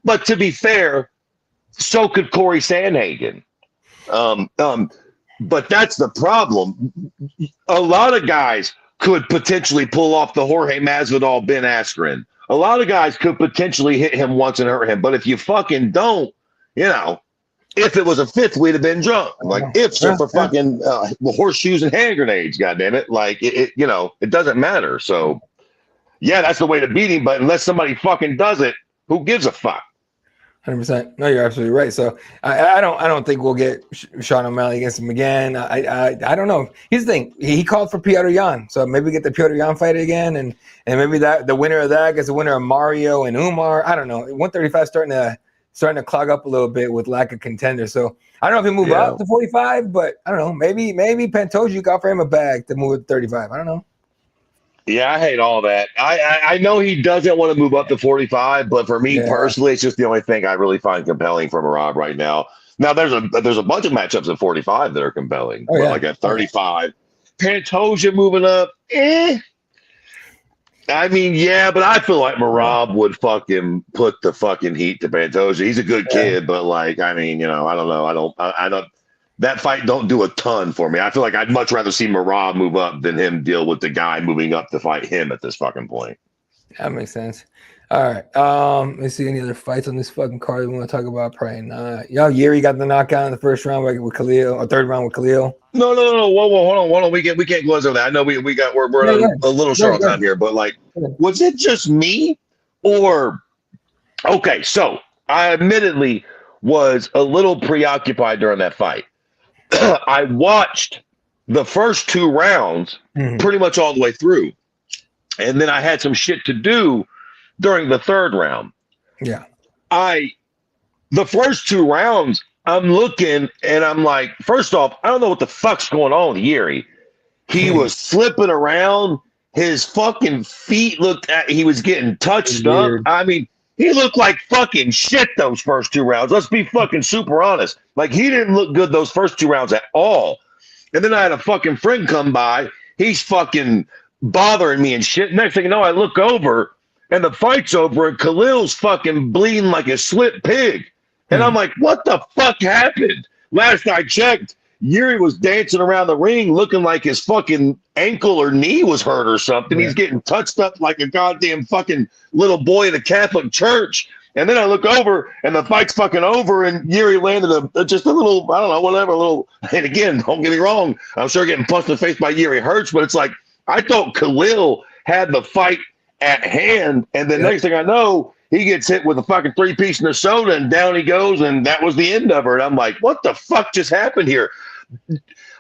But to be fair, so could Corey Sandhagen. But that's the problem. A lot of guys could potentially pull off the Jorge Masvidal Ben Askren. A lot of guys could potentially hit him once and hurt him. But if you fucking don't, if it was a 5th, we'd have been drunk. Like ifs are for fucking horseshoes and hand grenades. Goddamn it! Like it doesn't matter. So yeah, that's the way to beat him. But unless somebody fucking does it, who gives a fuck? 100%. No, you're absolutely right. So I don't think we'll get Sean O'Malley against him again. I don't know. Here's the thing. He called for Piotr Jan, so maybe get the Piotr Jan fight again, and maybe that the winner of that gets the winner of Mario and Umar. I don't know. 135 starting to clog up a little bit with lack of contenders. So I don't know if he move up to 45, but I don't know. Maybe Pantoja got for him a bag to move to 35. I don't know. Yeah, I hate all that. I know he doesn't want to move up to 45, but for me personally, it's just the only thing I really find compelling from Merab right now. Now there's a bunch of matchups at 45 that are compelling, but like at 35, Pantoja moving up, I mean, yeah, but I feel like Merab would fucking put the fucking heat to Pantoja. He's a good kid, but like, I mean, I don't know. I don't. That fight don't do a ton for me. I feel like I'd much rather see Merab move up than him deal with the guy moving up to fight him at this fucking point. That makes sense. All right. Let's see any other fights on this fucking card we want to talk about. Probably not. Yuri got the knockout in the 1st round with Khalil, or 3rd round with Khalil. No. Whoa, hold on. We can't gloss over that. I know we're a little short on time here, but like, was it just me or? Okay, so I admittedly was a little preoccupied during that fight. I watched the first 2 rounds pretty much all the way through. And then I had some shit to do during the 3rd round. Yeah. The first 2 rounds, I'm looking and I'm like, first off, I don't know what the fuck's going on with Yuri. He was slipping around. His fucking feet he was getting touched up. I mean, he looked like fucking shit those first 2 rounds. Let's be fucking super honest. Like, he didn't look good those first 2 rounds at all. And then I had a fucking friend come by. He's fucking bothering me and shit. Next thing you know, I look over and the fight's over and Khalil's fucking bleeding like a slit pig. And I'm like, what the fuck happened? Last I checked, Yuri was dancing around the ring looking like his fucking ankle or knee was hurt or something. He's getting touched up like a goddamn fucking little boy in a Catholic church. And then I look over and the fight's fucking over and Yuri landed just a little, I don't know, whatever, a little. And again, don't get me wrong, I'm sure getting punched in the face by Yuri hurts, but it's like, I thought Khalil had the fight at hand. And the next thing I know, he gets hit with a fucking 3-piece in the soda and down he goes. And that was the end of her. And I'm like, what the fuck just happened here?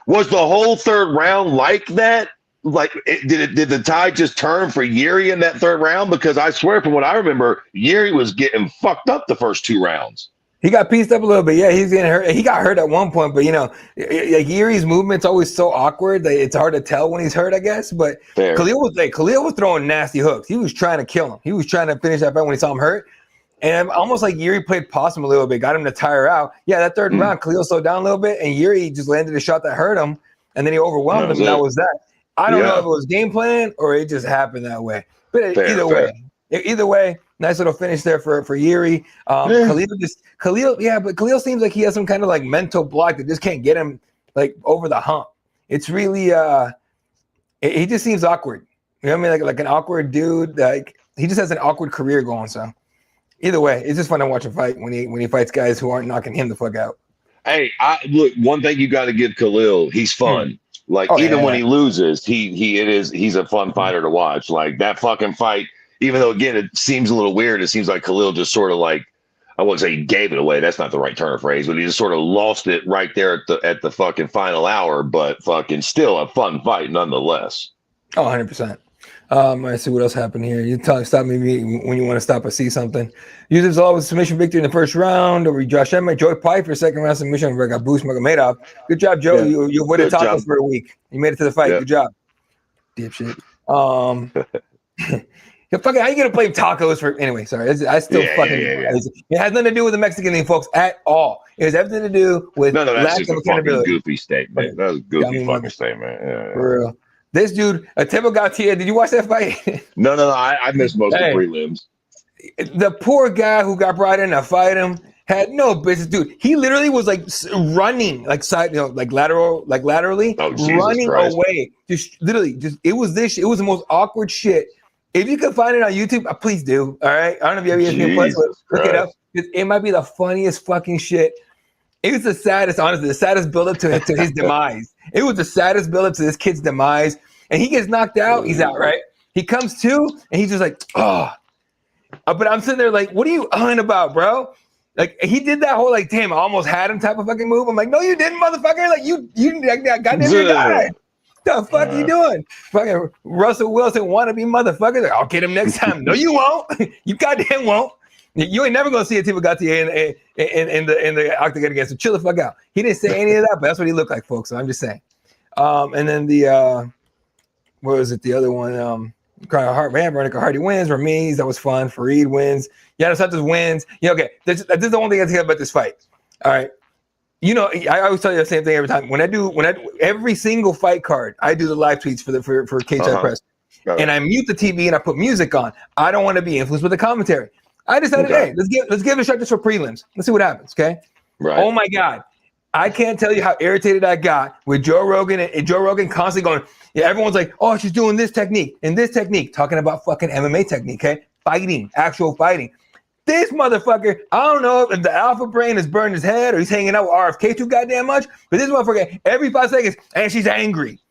Was the whole 3rd round like that? Like, did the tide just turn for Yuri in that 3rd round? Because I swear, from what I remember, Yuri was getting fucked up the first 2 rounds. He got pieced up a little bit. Yeah, he's getting hurt. He got hurt at one point, but like Yuri's movement's always so awkward that it's hard to tell when he's hurt, I guess. But Khalil was throwing nasty hooks. He was trying to kill him. He was trying to finish that fight when he saw him hurt. And almost like Yuri played possum a little bit, got him to tire out. Yeah, that 3rd round, Khalil slowed down a little bit, and Yuri just landed a shot that hurt him, and then he overwhelmed him, and that was that. I don't know if it was game plan or it just happened that way. But either way, nice little finish there for Yuri. Khalil seems like he has some kind of like mental block that just can't get him like over the hump. It's really he just seems awkward. You know what I mean? Like an awkward dude. Like he just has an awkward career going. So Either way, it's just fun to watch a fight when he fights guys who aren't knocking him the fuck out. Hey, look, one thing you got to give Khalil, he's fun. Like even when he loses, he's a fun fighter to watch. Like that fucking fight, even though again it seems a little weird, it seems like Khalil just sort of like, I wouldn't say he gave it away. That's not the right turn of phrase, but he just sort of lost it right there at the fucking final hour. But fucking still a fun fight nonetheless. Oh, 100%. Let's see what else happened here. You stop me when you want to stop or see something. Users always submission victory in the first round over Josh Emmett. Joy Piper, second round submission over Boost Magomedov. Good job, Joe. Yeah. You avoided tacos for a week. You made it to the fight. Yeah. Good job. Dipshit. Fucking, how you gonna blame tacos for anyway? Sorry, I still It has nothing to do with the Mexican thing, folks, at all. It has everything to do with that's lack just of accountability. Goofy statement. That was a goofy fucking statement. Yeah. For real. This dude, Tebo Gautier, did you watch that fight? No. I missed most of the prelims. The poor guy who got brought in to fight him had no business, dude. He literally was like running, like laterally, running away. Just literally, it was the most awkward shit. If you can find it on YouTube, please do. All right, I don't know if you have ESPN Plus, but look it up. It might be the funniest fucking shit. It was the saddest, honestly, the saddest build-up to his demise. It was the saddest build-up to this kid's demise. And he gets knocked out. He's out, right? He comes to, and he's just like, oh. But I'm sitting there like, what are you on about, bro? Like, he did that whole, like, damn, I almost had him type of fucking move. I'm like, no, you didn't, motherfucker. Like, you goddamn guy. The fuck you doing? Fucking Russell Wilson wannabe motherfucker. Like, I'll get him next time. No, you won't. You goddamn won't. You ain't never gonna see a Tebo Gautier in the octagon against him. Chill the fuck out. He didn't say any of that, but that's what he looked like, folks. So I'm just saying. And then the what was it? The other one, Veronica Hardy wins. Ramirez, that was fun. Fareed wins. Yana Santos wins. Yeah, okay. This is the only thing I think about this fight. All right. You know, I always tell you the same thing every time. When I do every single fight card, I do the live tweets for Cageside Press. And I mute the TV and I put music on. I don't want to be influenced with the commentary. I decided, hey, let's give it a shot just for prelims. Let's see what happens, okay? Right. Oh my God. I can't tell you how irritated I got with Joe Rogan and Joe Rogan constantly going, yeah, everyone's like, oh, she's doing this technique and this technique, talking about fucking MMA technique, okay? Fighting, actual fighting. This motherfucker, I don't know if the alpha brain has burned his head or he's hanging out with RFK too goddamn much, but this motherfucker, every 5 seconds, and she's angry.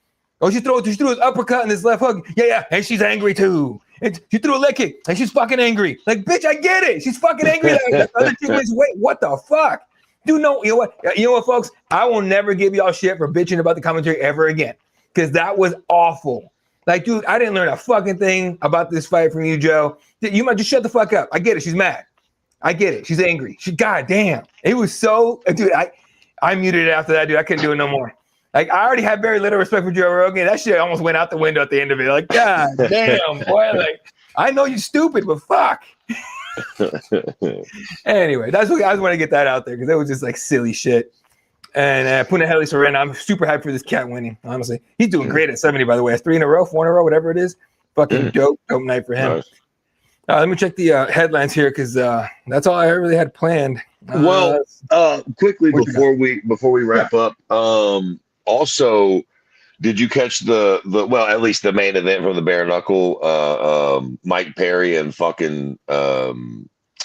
Oh, she threw his uppercut and his left hook. Yeah, and she's angry too. And she threw a leg kick and she's fucking angry. Like, bitch, I get it. She's fucking angry. Like, the other chick was, wait, what the fuck? Dude, no, you know what, folks? I will never give y'all shit for bitching about the commentary ever again. Because that was awful. Like, dude, I didn't learn a fucking thing about this fight from you, Joe. You might just shut the fuck up. I get it. She's mad. I get it. She's angry. Goddamn. It was so, dude, I muted it after that, dude. I couldn't do it no more. Like, I already had very little respect for Joe Rogan. That shit almost went out the window at the end of it. Like, God damn, boy. Like, I know you're stupid, but fuck. Anyway, that's what I just want to get that out there because it was just like silly shit. And Punahele Serena, I'm super hyped for this cat winning, honestly. He's doing great at 70, by the way. It's 3 in a row, 4 in a row, whatever it is. Fucking dope night for him. Nice. Let me check the headlines here because that's all I really had planned. Quickly before we wrap up, also, did you catch the well, at least the main event from the bare knuckle, Mike Perry and fucking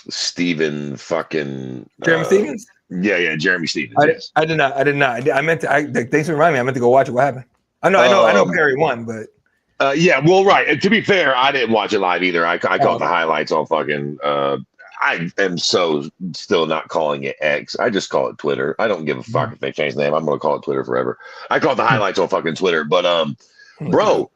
Steven fucking Jeremy Stevens? Yeah, Jeremy Stevens. I did not. I meant to. Thanks for reminding me. I meant to go watch it. What happened? I know Perry won, but yeah. Well, right. And to be fair, I didn't watch it live either. I caught the highlights on fucking. I am so still not calling it X. I just call it Twitter. I don't give a fuck if they change the name. I'm gonna call it Twitter forever. I caught the highlights on fucking Twitter, but bro,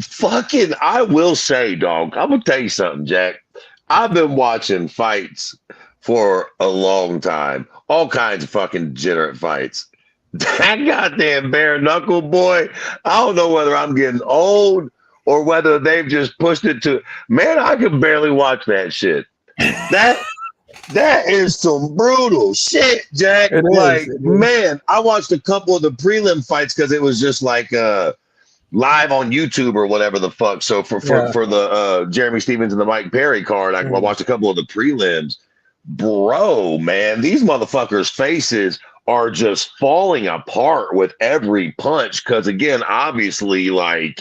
fucking, I will say, dog. I'm gonna tell you something, Jack. I've been watching fights for a long time. All kinds of fucking degenerate fights. That goddamn bare knuckle boy. I don't know whether I'm getting old or whether they've just pushed it to. Man, I can barely watch that shit. That is some brutal shit, Jack. Man, I watched a couple of the prelim fights because it was just like live on YouTube or whatever the fuck. So for the Jeremy Stevens and the Mike Perry card, I watched a couple of the prelims. Bro, man, these motherfuckers' faces are just falling apart with every punch because, again, obviously, like,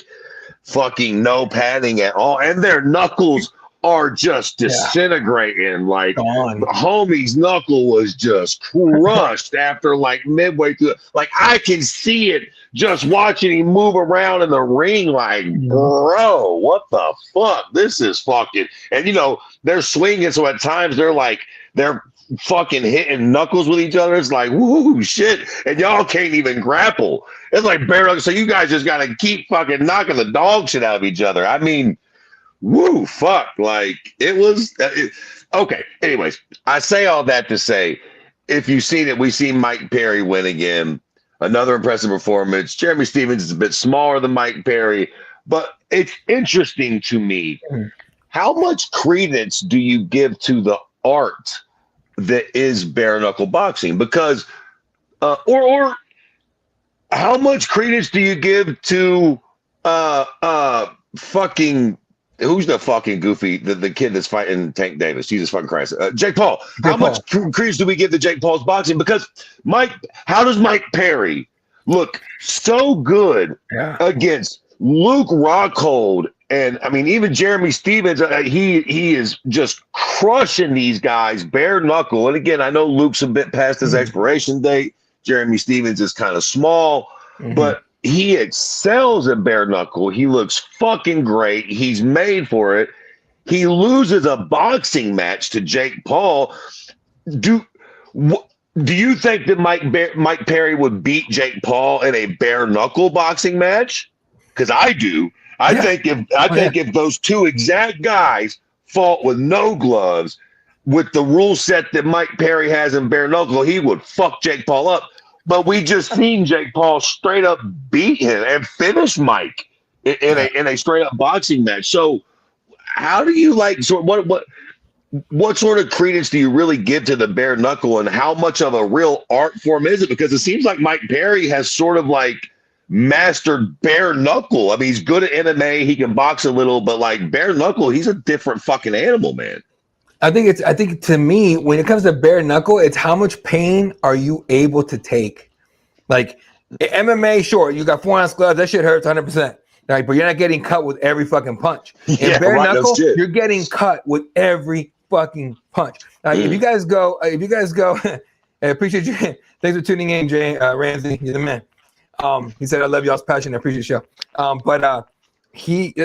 fucking no padding at all. And their knuckles are just disintegrating. Like Gone. homie's knuckle was just crushed after like midway through. Like I can see it just watching him move around in the ring. Like, bro, what the fuck? This is fucking. And you know they're swinging, so at times they're fucking hitting knuckles with each other. It's like, woo, shit. And y'all can't even grapple. It's like bare knuckles. So you guys just got to keep fucking knocking the dog shit out of each other. I mean, woo, fuck. Like, it was. Okay. Anyways, I say all that to say, if you've seen it, we see Mike Perry win again. Another impressive performance. Jeremy Stevens is a bit smaller than Mike Perry, but it's interesting to me. How much credence do you give to the art that is bare knuckle boxing? Because or how much credence do you give to fucking who's the fucking goofy the kid that's fighting Tank Davis? Jesus fucking Christ. Jake Paul. How much credence do we give to Jake Paul's boxing? Because how does Mike Perry look so good against Luke Rockhold? And I mean, even Jeremy Stevens, he is just crushing these guys bare knuckle. And again, I know Luke's a bit past his expiration date. Jeremy Stevens is kind of small, but he excels at bare knuckle. He looks fucking great. He's made for it. He loses a boxing match to Jake Paul. Do you think that Mike Perry would beat Jake Paul in a bare knuckle boxing match? Because I do. I think if those two exact guys fought with no gloves, with the rule set that Mike Perry has in bare knuckle, he would fuck Jake Paul up. But we just seen Jake Paul straight up beat him and finish Mike in a straight up boxing match. So how do you what sort of credence do you really give to the bare knuckle, and how much of a real art form is it? Because it seems like Mike Perry has sort of like mastered bare knuckle. I mean, he's good at MMA. He can box a little, but like bare knuckle, he's a different fucking animal, man. I think to me, when it comes to bare knuckle, it's how much pain are you able to take? Like MMA, sure, you got 4 ounce gloves, that shit hurts 100%. Right, but you're not getting cut with every fucking punch. In bare knuckle, you're getting cut with every fucking punch. If you guys go, I appreciate you. Thanks for tuning in, Jay Ramsey. You're the man. He said, I love y'all's passion. I appreciate the show.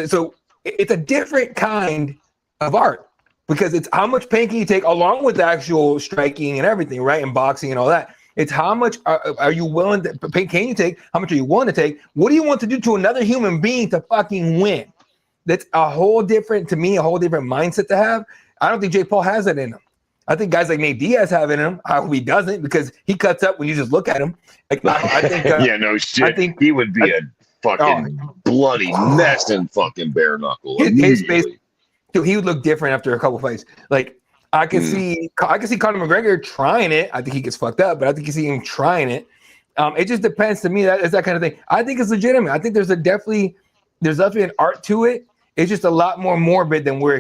So it's a different kind of art, because it's how much pain can you take along with the actual striking and everything, right? And boxing and all that. It's how much are you willing to pain can you take? How much are you willing to take? What do you want to do to another human being to fucking win? That's a whole different mindset to have. I don't think Jake Paul has that in him. I think guys like Nate Diaz have it in him. I hope he doesn't, because he cuts up when you just look at him. Like, I think, no shit. I think he would be a fucking bloody mess in fucking bare knuckle. His face, dude, he would look different after a couple fights. Like I can see Conor McGregor trying it. I think he gets fucked up, but I think you see him trying it. It just depends to me. It's that kind of thing. I think it's legitimate. I think there's definitely an art to it. It's just a lot more morbid than we're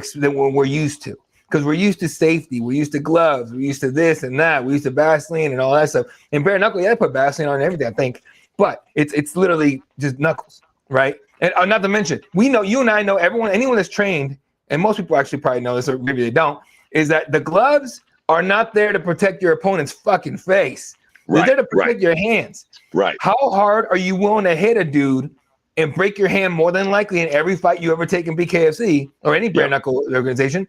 used to. Because we're used to safety, we're used to gloves, we're used to this and that, we're used to Vaseline and all that stuff. And bare knuckle, they put Vaseline on everything, I think. But it's literally just knuckles, right? And not to mention, we know, you and I know, anyone that's trained, and most people actually probably know this, or maybe they don't, is that the gloves are not there to protect your opponent's fucking face. They're there to protect your hands. Right. How hard are you willing to hit a dude and break your hand more than likely in every fight you ever take in BKFC or any bare knuckle organization?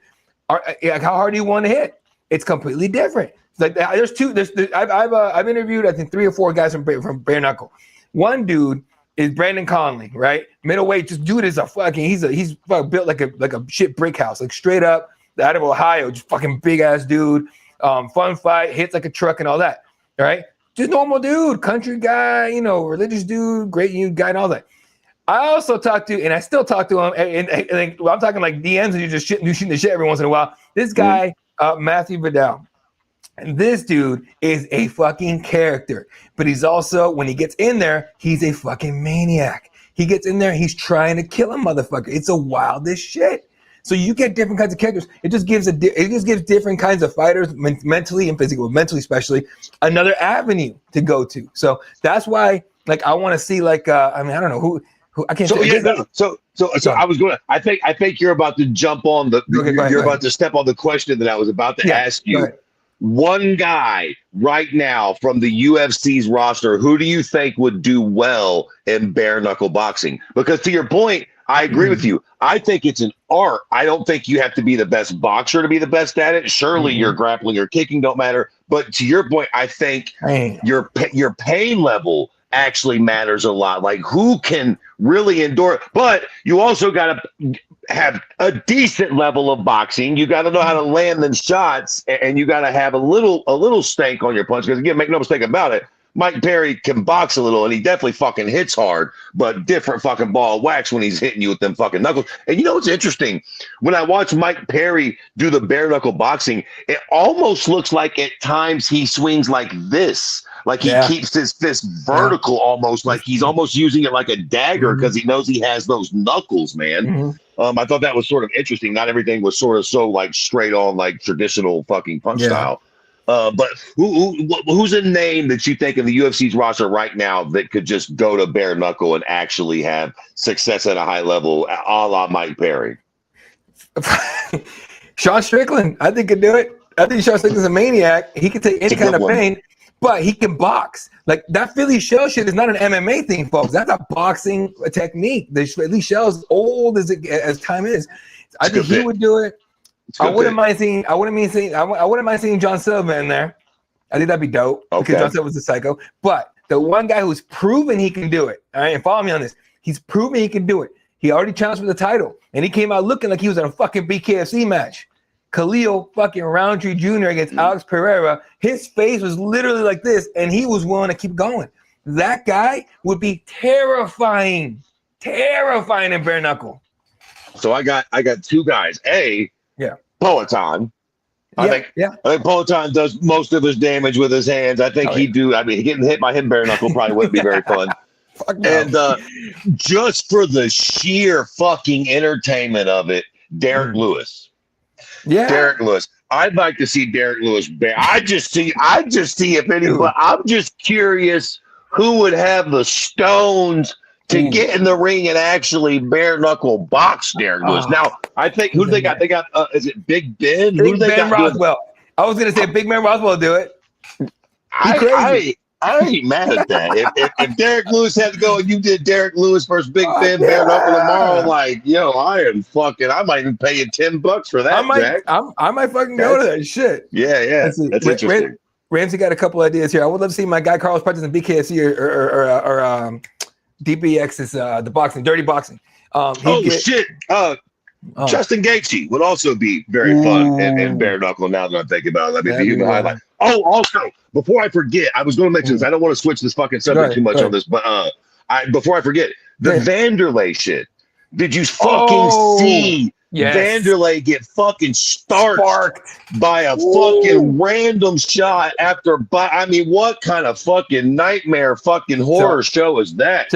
How hard do you want to hit? It's completely different. It's like I've interviewed, I think, 3 or 4 guys from bare knuckle. One dude is Brandon Conley, right? Middleweight. This dude is he's built like a shit brick house, like straight up out of Ohio, just fucking big ass dude. Fun fight, hits like a truck and all that. All right, just normal dude, country guy, religious dude, great guy and all that. I also talked to, and I still talk to him, and I'm talking like DMs, and you're just shooting the shit every once in a while. This guy, Matthew Vidal, and this dude is a fucking character, but he's also, when he gets in there, he's a fucking maniac. He gets in there, he's trying to kill a motherfucker. It's the wildest shit. So you get different kinds of characters. It just gives different kinds of fighters, mentally and physically, mentally especially, another avenue to go to. So that's why, like, I want to see, like, I don't know who. Who I can't. So I was going to. I think you're about to jump on the. You're about to step on the question that I was about to ask you. One guy right now from the UFC's roster, who do you think would do well in bare knuckle boxing? Because to your point, I agree with you. I think it's an art. I don't think you have to be the best boxer to be the best at it. Surely your grappling or kicking don't matter. But to your point, I think your pain level actually matters a lot. Like who can really endure it. But you also got to have a decent level of boxing. You got to know how to land them shots, and you got to have a little stank on your punch. Because again, make no mistake about it, Mike Perry can box a little, and he definitely fucking hits hard, but different fucking ball of wax when he's hitting you with them fucking knuckles. And you know what's interesting? When I watch Mike Perry do the bare knuckle boxing, it almost looks like at times he swings like this. Like he keeps his fist vertical almost, like he's almost using it like a dagger because he knows he has those knuckles, man. I thought that was sort of interesting. Not everything was sort of so like straight on like traditional fucking punch style. But who's a name that you think in the UFC's roster right now that could just go to bare knuckle and actually have success at a high level, a la Mike Perry? Sean Strickland, I think, could do it. I think Sean Strickland's a maniac. He can take any kind of pain. But he can box. Like that Philly shell shit is not an MMA thing, folks. That's a boxing technique. The Philly shell is old as time is. I think he would do it. I wouldn't mind seeing John Silva in there. I think that'd be dope because John Silva's a psycho. But the one guy who's proven he can do it, all right, and follow me on this. He's proven he can do it. He already challenged for the title, and he came out looking like he was in a fucking BKFC match. Khalil fucking Roundtree Jr. against Alex Pereira. His face was literally like this, and he was willing to keep going. That guy would be terrifying in bare knuckle. So I got two guys. Poatan. I think Poatan does most of his damage with his hands. I think he'd do. I mean, getting hit by him bare knuckle probably wouldn't be very fun. And just for the sheer fucking entertainment of it, Derek Lewis. Yeah, Derek Lewis. I'd like to see Derek Lewis bare. I just see if anybody. I'm just curious who would have the stones to get in the ring and actually bare knuckle box Derek Lewis. Now, I think who do they got? They got is it Big Ben? Big Ben Roswell. I was gonna say Big Ben Roswell do it. I ain't mad at that. If Derek Lewis had to go and you did Derek Lewis versus Big Ben bare knuckle tomorrow, like, yo, I might even pay you $10 for that, Jack. I might fucking go to that shit. Yeah. That's interesting. Ramsey got a couple ideas here. I would love to see my guy Carlos Prentice in BKFC or DBX's the boxing, dirty boxing. Justin Gaethje would also be very fun and bare knuckle. Now that I'm thinking about it, I mean, the human highlight. Oh, also, before I forget, I was going to mention this. I don't want to switch this fucking subject too much on this, but before I forget, the Vanderlei shit. Did you fucking see Vanderlei get fucking sparked by a fucking random shot after? I mean, what kind of fucking nightmare fucking horror show is that?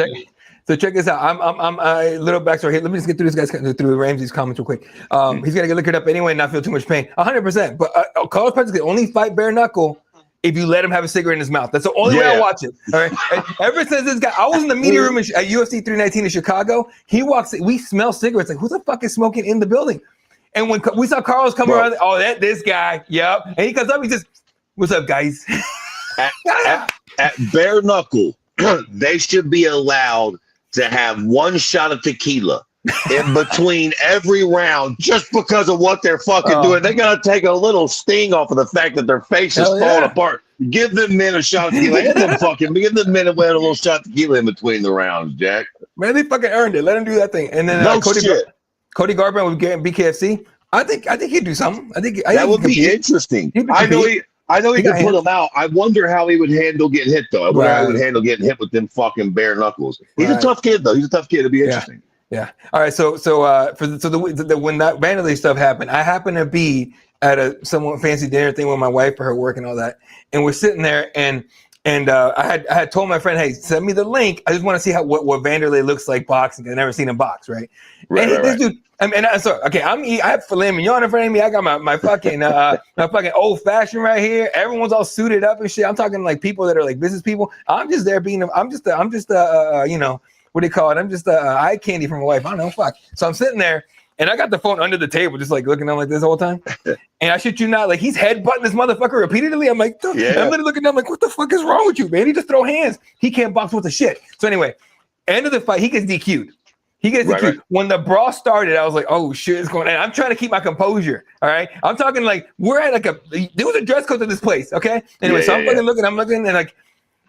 So check this out. I'm a little backstory here. Let me just get through this guy's through Ramsey's comments real quick. He's gonna get liquored up anyway and not feel too much pain. 100%. But Carlos Prentice can only fight bare knuckle if you let him have a cigarette in his mouth. That's the only way I watch it. All right. And ever since this guy, I was in the media room at UFC 319 in Chicago. He walks. We smell cigarettes. Like, who the fuck is smoking in the building? And when we saw Carlos come around, this guy. Yep. And he comes up. He just, "What's up, guys?" At bare knuckle, they should be allowed to have one shot of tequila in between every round just because of what they're fucking doing. They got to take a little sting off of the fact that their face is falling apart. Give them men a shot of tequila. Give them men a little shot of tequila in between the rounds, Jack. Man, they fucking earned it. Let them do that thing. And then Cody Garbrandt would get BKFC. I think he'd do something. I think that would be interesting. I know he can put him out. I wonder how he would handle getting hit, though. I wonder how he would handle getting hit with them fucking bare knuckles. He's a tough kid, though. He's a tough kid. It'd be interesting. Yeah. All right. So when that Vanderlei stuff happened, I happened to be at a somewhat fancy dinner thing with my wife for her work and all that, and we're sitting there, and I had told my friend, "Hey, send me the link. I just want to see what Vanderlei looks like boxing. I've never seen him box, right?" This dude. I have filet mignon in front of me. I got my fucking my fucking old fashioned right here. Everyone's all suited up and shit. I'm talking like people that are like business people. I'm just there being. I'm just what do you call it? I'm just eye candy for my wife. I don't know, fuck. So I'm sitting there, and I got the phone under the table, just like looking at him like this the whole time. And I shit you not, like he's headbutting this motherfucker repeatedly. I'm like, I'm literally looking at him like, what the fuck is wrong with you, man? He just throw hands. He can't box with the shit. So anyway, end of the fight, he gets DQ'd. Right. When the brawl started, I was like, oh shit, it's going on. I'm trying to keep my composure. All right. I'm talking like we're at like there was a dress code to this place. Okay. Anyway, so I'm looking, and like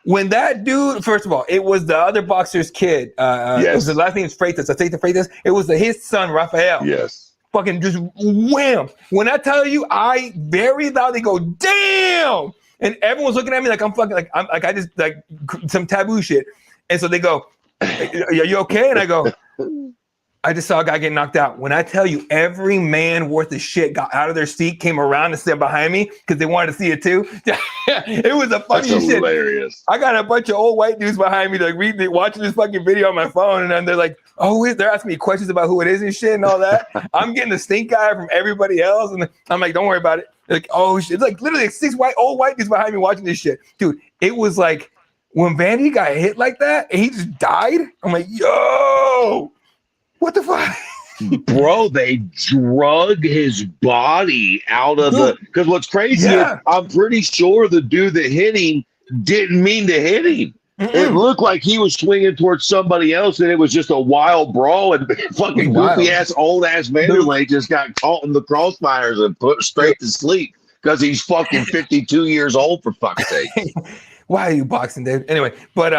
when that dude, first of all, it was the other boxer's kid. It was the last name is Freitas. I think the Freitas. It was his son, Rafael. Yes. Fucking just wham. When I tell you, I very loudly go, damn. And everyone's looking at me like I'm fucking like I just like some taboo shit. And so they go, are you okay? And I go, I just saw a guy get knocked out. When I tell you, every man worth of shit got out of their seat, came around and stood behind me because they wanted to see it too. It was a funny shit. Hilarious. I got a bunch of old white dudes behind me like watching this fucking video on my phone, and then they're like, "Oh, they're asking me questions about who it is and shit and all that." I'm getting the stink eye from everybody else, and I'm like, "Don't worry about it." Like, oh shit, it's like literally like 6 old white dudes behind me watching this shit, dude. It was like when Vandy got hit like that and he just died. I'm like, yo. What the fuck? Bro, they drug his body out of because what's crazy is I'm pretty sure the dude that hit him didn't mean to hit him. It looked like he was swinging towards somebody else, and it was just a wild brawl, and fucking goofy ass old ass Vanderlei just got caught in the crossfires and put straight to sleep because he's fucking 52 years old, for fuck's sake. Why are you boxing, Dave? Anyway, but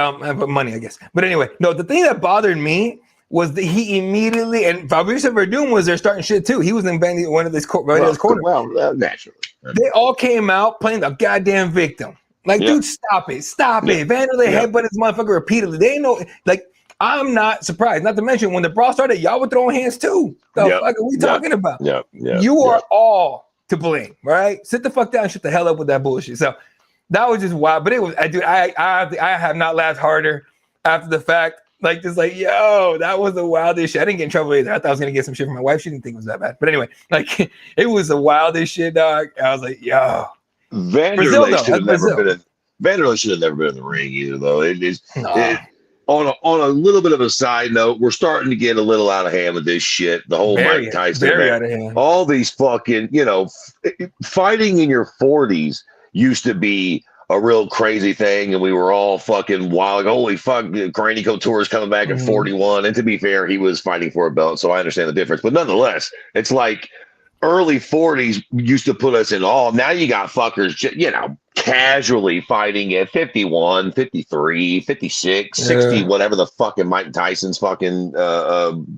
money, I guess. But anyway, no, the thing that bothered me was that he immediately, and Fabricio Verdun was there starting shit too. He was in one of his corners. Well, naturally. They all came out playing the goddamn victim. Like, dude, stop it. Vanderlei headbutt his motherfucker repeatedly. They ain't no, like, I'm not surprised. Not to mention, when the brawl started, y'all were throwing hands too. The fuck are we talking about? You are all to blame, right? Sit the fuck down and shut the hell up with that bullshit. So that was just wild. But it was, dude, I have not laughed harder after the fact. Like, just like, yo, that was the wildest shit. I didn't get in trouble either. I thought I was going to get some shit from my wife. She didn't think it was that bad. But anyway, like, it was the wildest shit, dog. I was like, yo. Vanderlei should have never been in the ring either, though. On a little bit of a side note, we're starting to get a little out of hand with this shit. The whole Mike Tyson, out of hand. All these fucking, fighting in your 40s used to be a real crazy thing, and we were all fucking wild. Like, holy fuck, Granny Couture is coming back at 41. And to be fair, he was fighting for a belt, so I understand the difference. But nonetheless, it's like early 40s used to put us in awe. Now you got fuckers, casually fighting at 51, 53, 56, 60, whatever the fucking Mike Tyson's fucking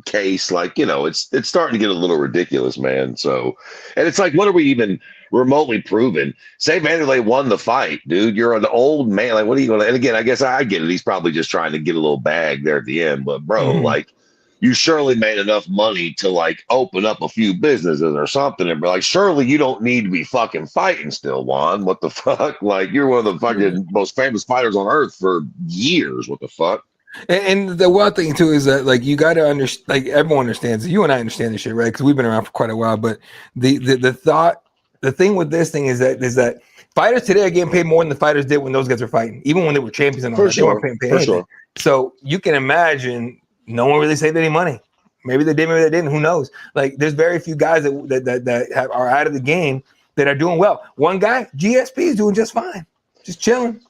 case. Like, it's starting to get a little ridiculous, man. So, and it's like, what are we even remotely proven? Say Vanderlei won the fight, dude. You're an old man. Like, what are you going to? And again, I guess I get it. He's probably just trying to get a little bag there at the end. But bro, like, you surely made enough money to like open up a few businesses or something. And be like, surely you don't need to be fucking fighting still, Juan. What the fuck? Like, you're one of the fucking most famous fighters on earth for years. What the fuck? And the one thing too is that, like, you got to understand, like, everyone understands, you and I understand this shit, right? Because we've been around for quite a while. But the thing with this thing is that fighters today are getting paid more than the fighters did when those guys were fighting, even when they were champions and all that. They weren't paying anything. So you can imagine no one really saved any money. Maybe they did, maybe they didn't. Who knows? Like, there's very few guys that are out of the game that are doing well. One guy, GSP, is doing just fine, just chilling,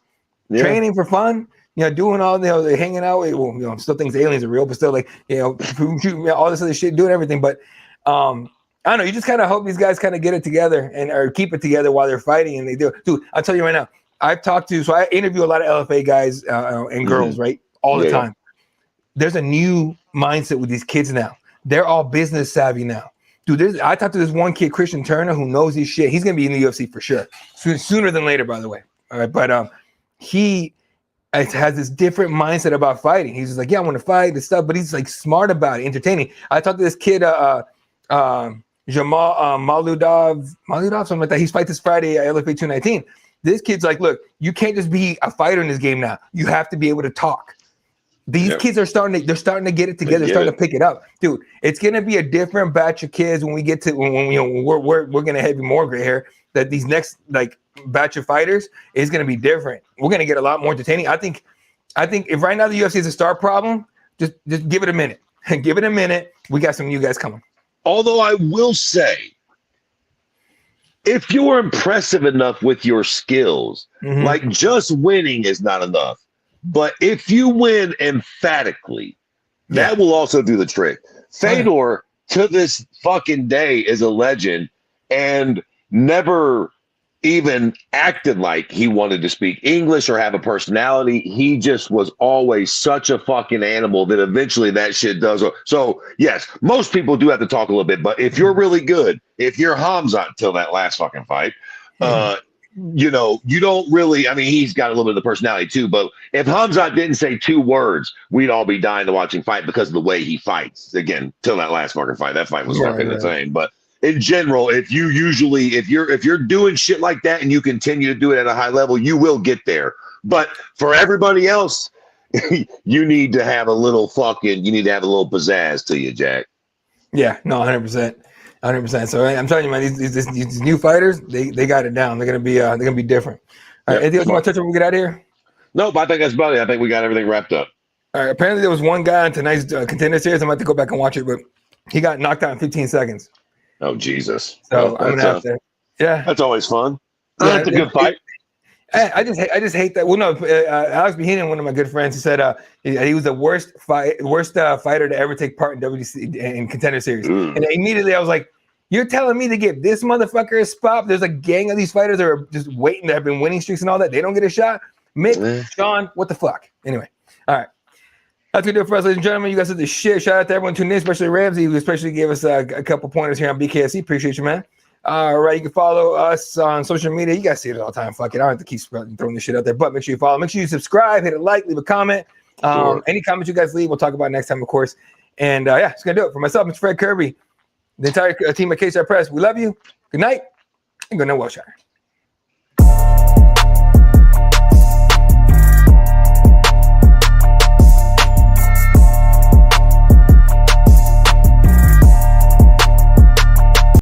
training for fun. Doing all, hanging out. Well, still thinks aliens are real, but still, like, shooting all this other shit, doing everything. But I don't know. You just kind of hope these guys kind of get it together or keep it together while they're fighting, and they do. Dude, I'll tell you right now. So I interview a lot of LFA guys and girls, right, all the time. There's a new mindset with these kids now. They're all business savvy now. Dude, I talked to this one kid, Christian Turner, who knows his shit. He's going to be in the UFC for sure. Sooner than later, by the way. All right. But he has this different mindset about fighting. He's just like, I want to fight and stuff, but he's like smart about it, entertaining. I talked to this kid, Jamal Maludov, something like that. He's fight this Friday at LFA 219. This kid's like, look, you can't just be a fighter in this game now. You have to be able to talk. These kids are starting to get it together, starting to pick it up. Dude, it's gonna be a different batch of kids when we get to when we're gonna have more gray hair. That these next like batch of fighters is gonna be different. We're gonna get a lot more entertaining. I think if right now the UFC is a star problem, Just give it a minute. Give it a minute. We got some new guys coming. Although I will say, if you're impressive enough with your skills, like just winning is not enough. But if you win emphatically, that will also do the trick. Fedor, to this fucking day, is a legend and never even acted like he wanted to speak English or have a personality. He just was always such a fucking animal that eventually that shit does. So, yes, most people do have to talk a little bit, but if you're really good, if you're Hamza until that last fucking fight, you know, you don't really, I mean, he's got a little bit of the personality too, but if Hamza didn't say 2 words, we'd all be dying to watch him fight because of the way he fights. Again, till that last fucking fight, that fight was fucking insane. But in general, if you're doing shit like that and you continue to do it at a high level, you will get there. But for everybody else, you need to have a little pizzazz to you, Jack. Yeah, no, 100%. 100%. So I'm telling you, man, these new fighters, they got it down. They're gonna be different. All right, anything else you want to touch on when we get out of here? Nope, I think that's about it. I think we got everything wrapped up. All right. Apparently, there was one guy in tonight's contender series. I'm about to go back and watch it, but he got knocked out in 15 seconds. Oh Jesus! So I'm gonna have to. Yeah, that's always fun. That's a good fight. I just hate that. Well, no, Alex Pereira, one of my good friends, he said he was the worst fighter to ever take part in WC in contender series. And immediately I was like, "You're telling me to give this motherfucker a spot? There's a gang of these fighters that are just waiting, that have been winning streaks and all that. They don't get a shot. Mick, Sean, what the fuck?" Anyway, all right. That's gonna do it for us, ladies and gentlemen. You guys did the shit. Shout out to everyone tuning in, especially Ramsey, who especially gave us a couple pointers here on BKSC. Appreciate you, man. All right, you can follow us on social media. You guys see it all the time. Fuck it, I don't have to keep throwing this shit out there. But make sure you follow. Make sure you subscribe, hit a like, leave a comment. Any comments you guys leave, we'll talk about next time, of course. And yeah, it's gonna do it for myself, Mr. Fred Kirby, the entire team at Cageside Press. We love you. Good night, and good night, Wilshire.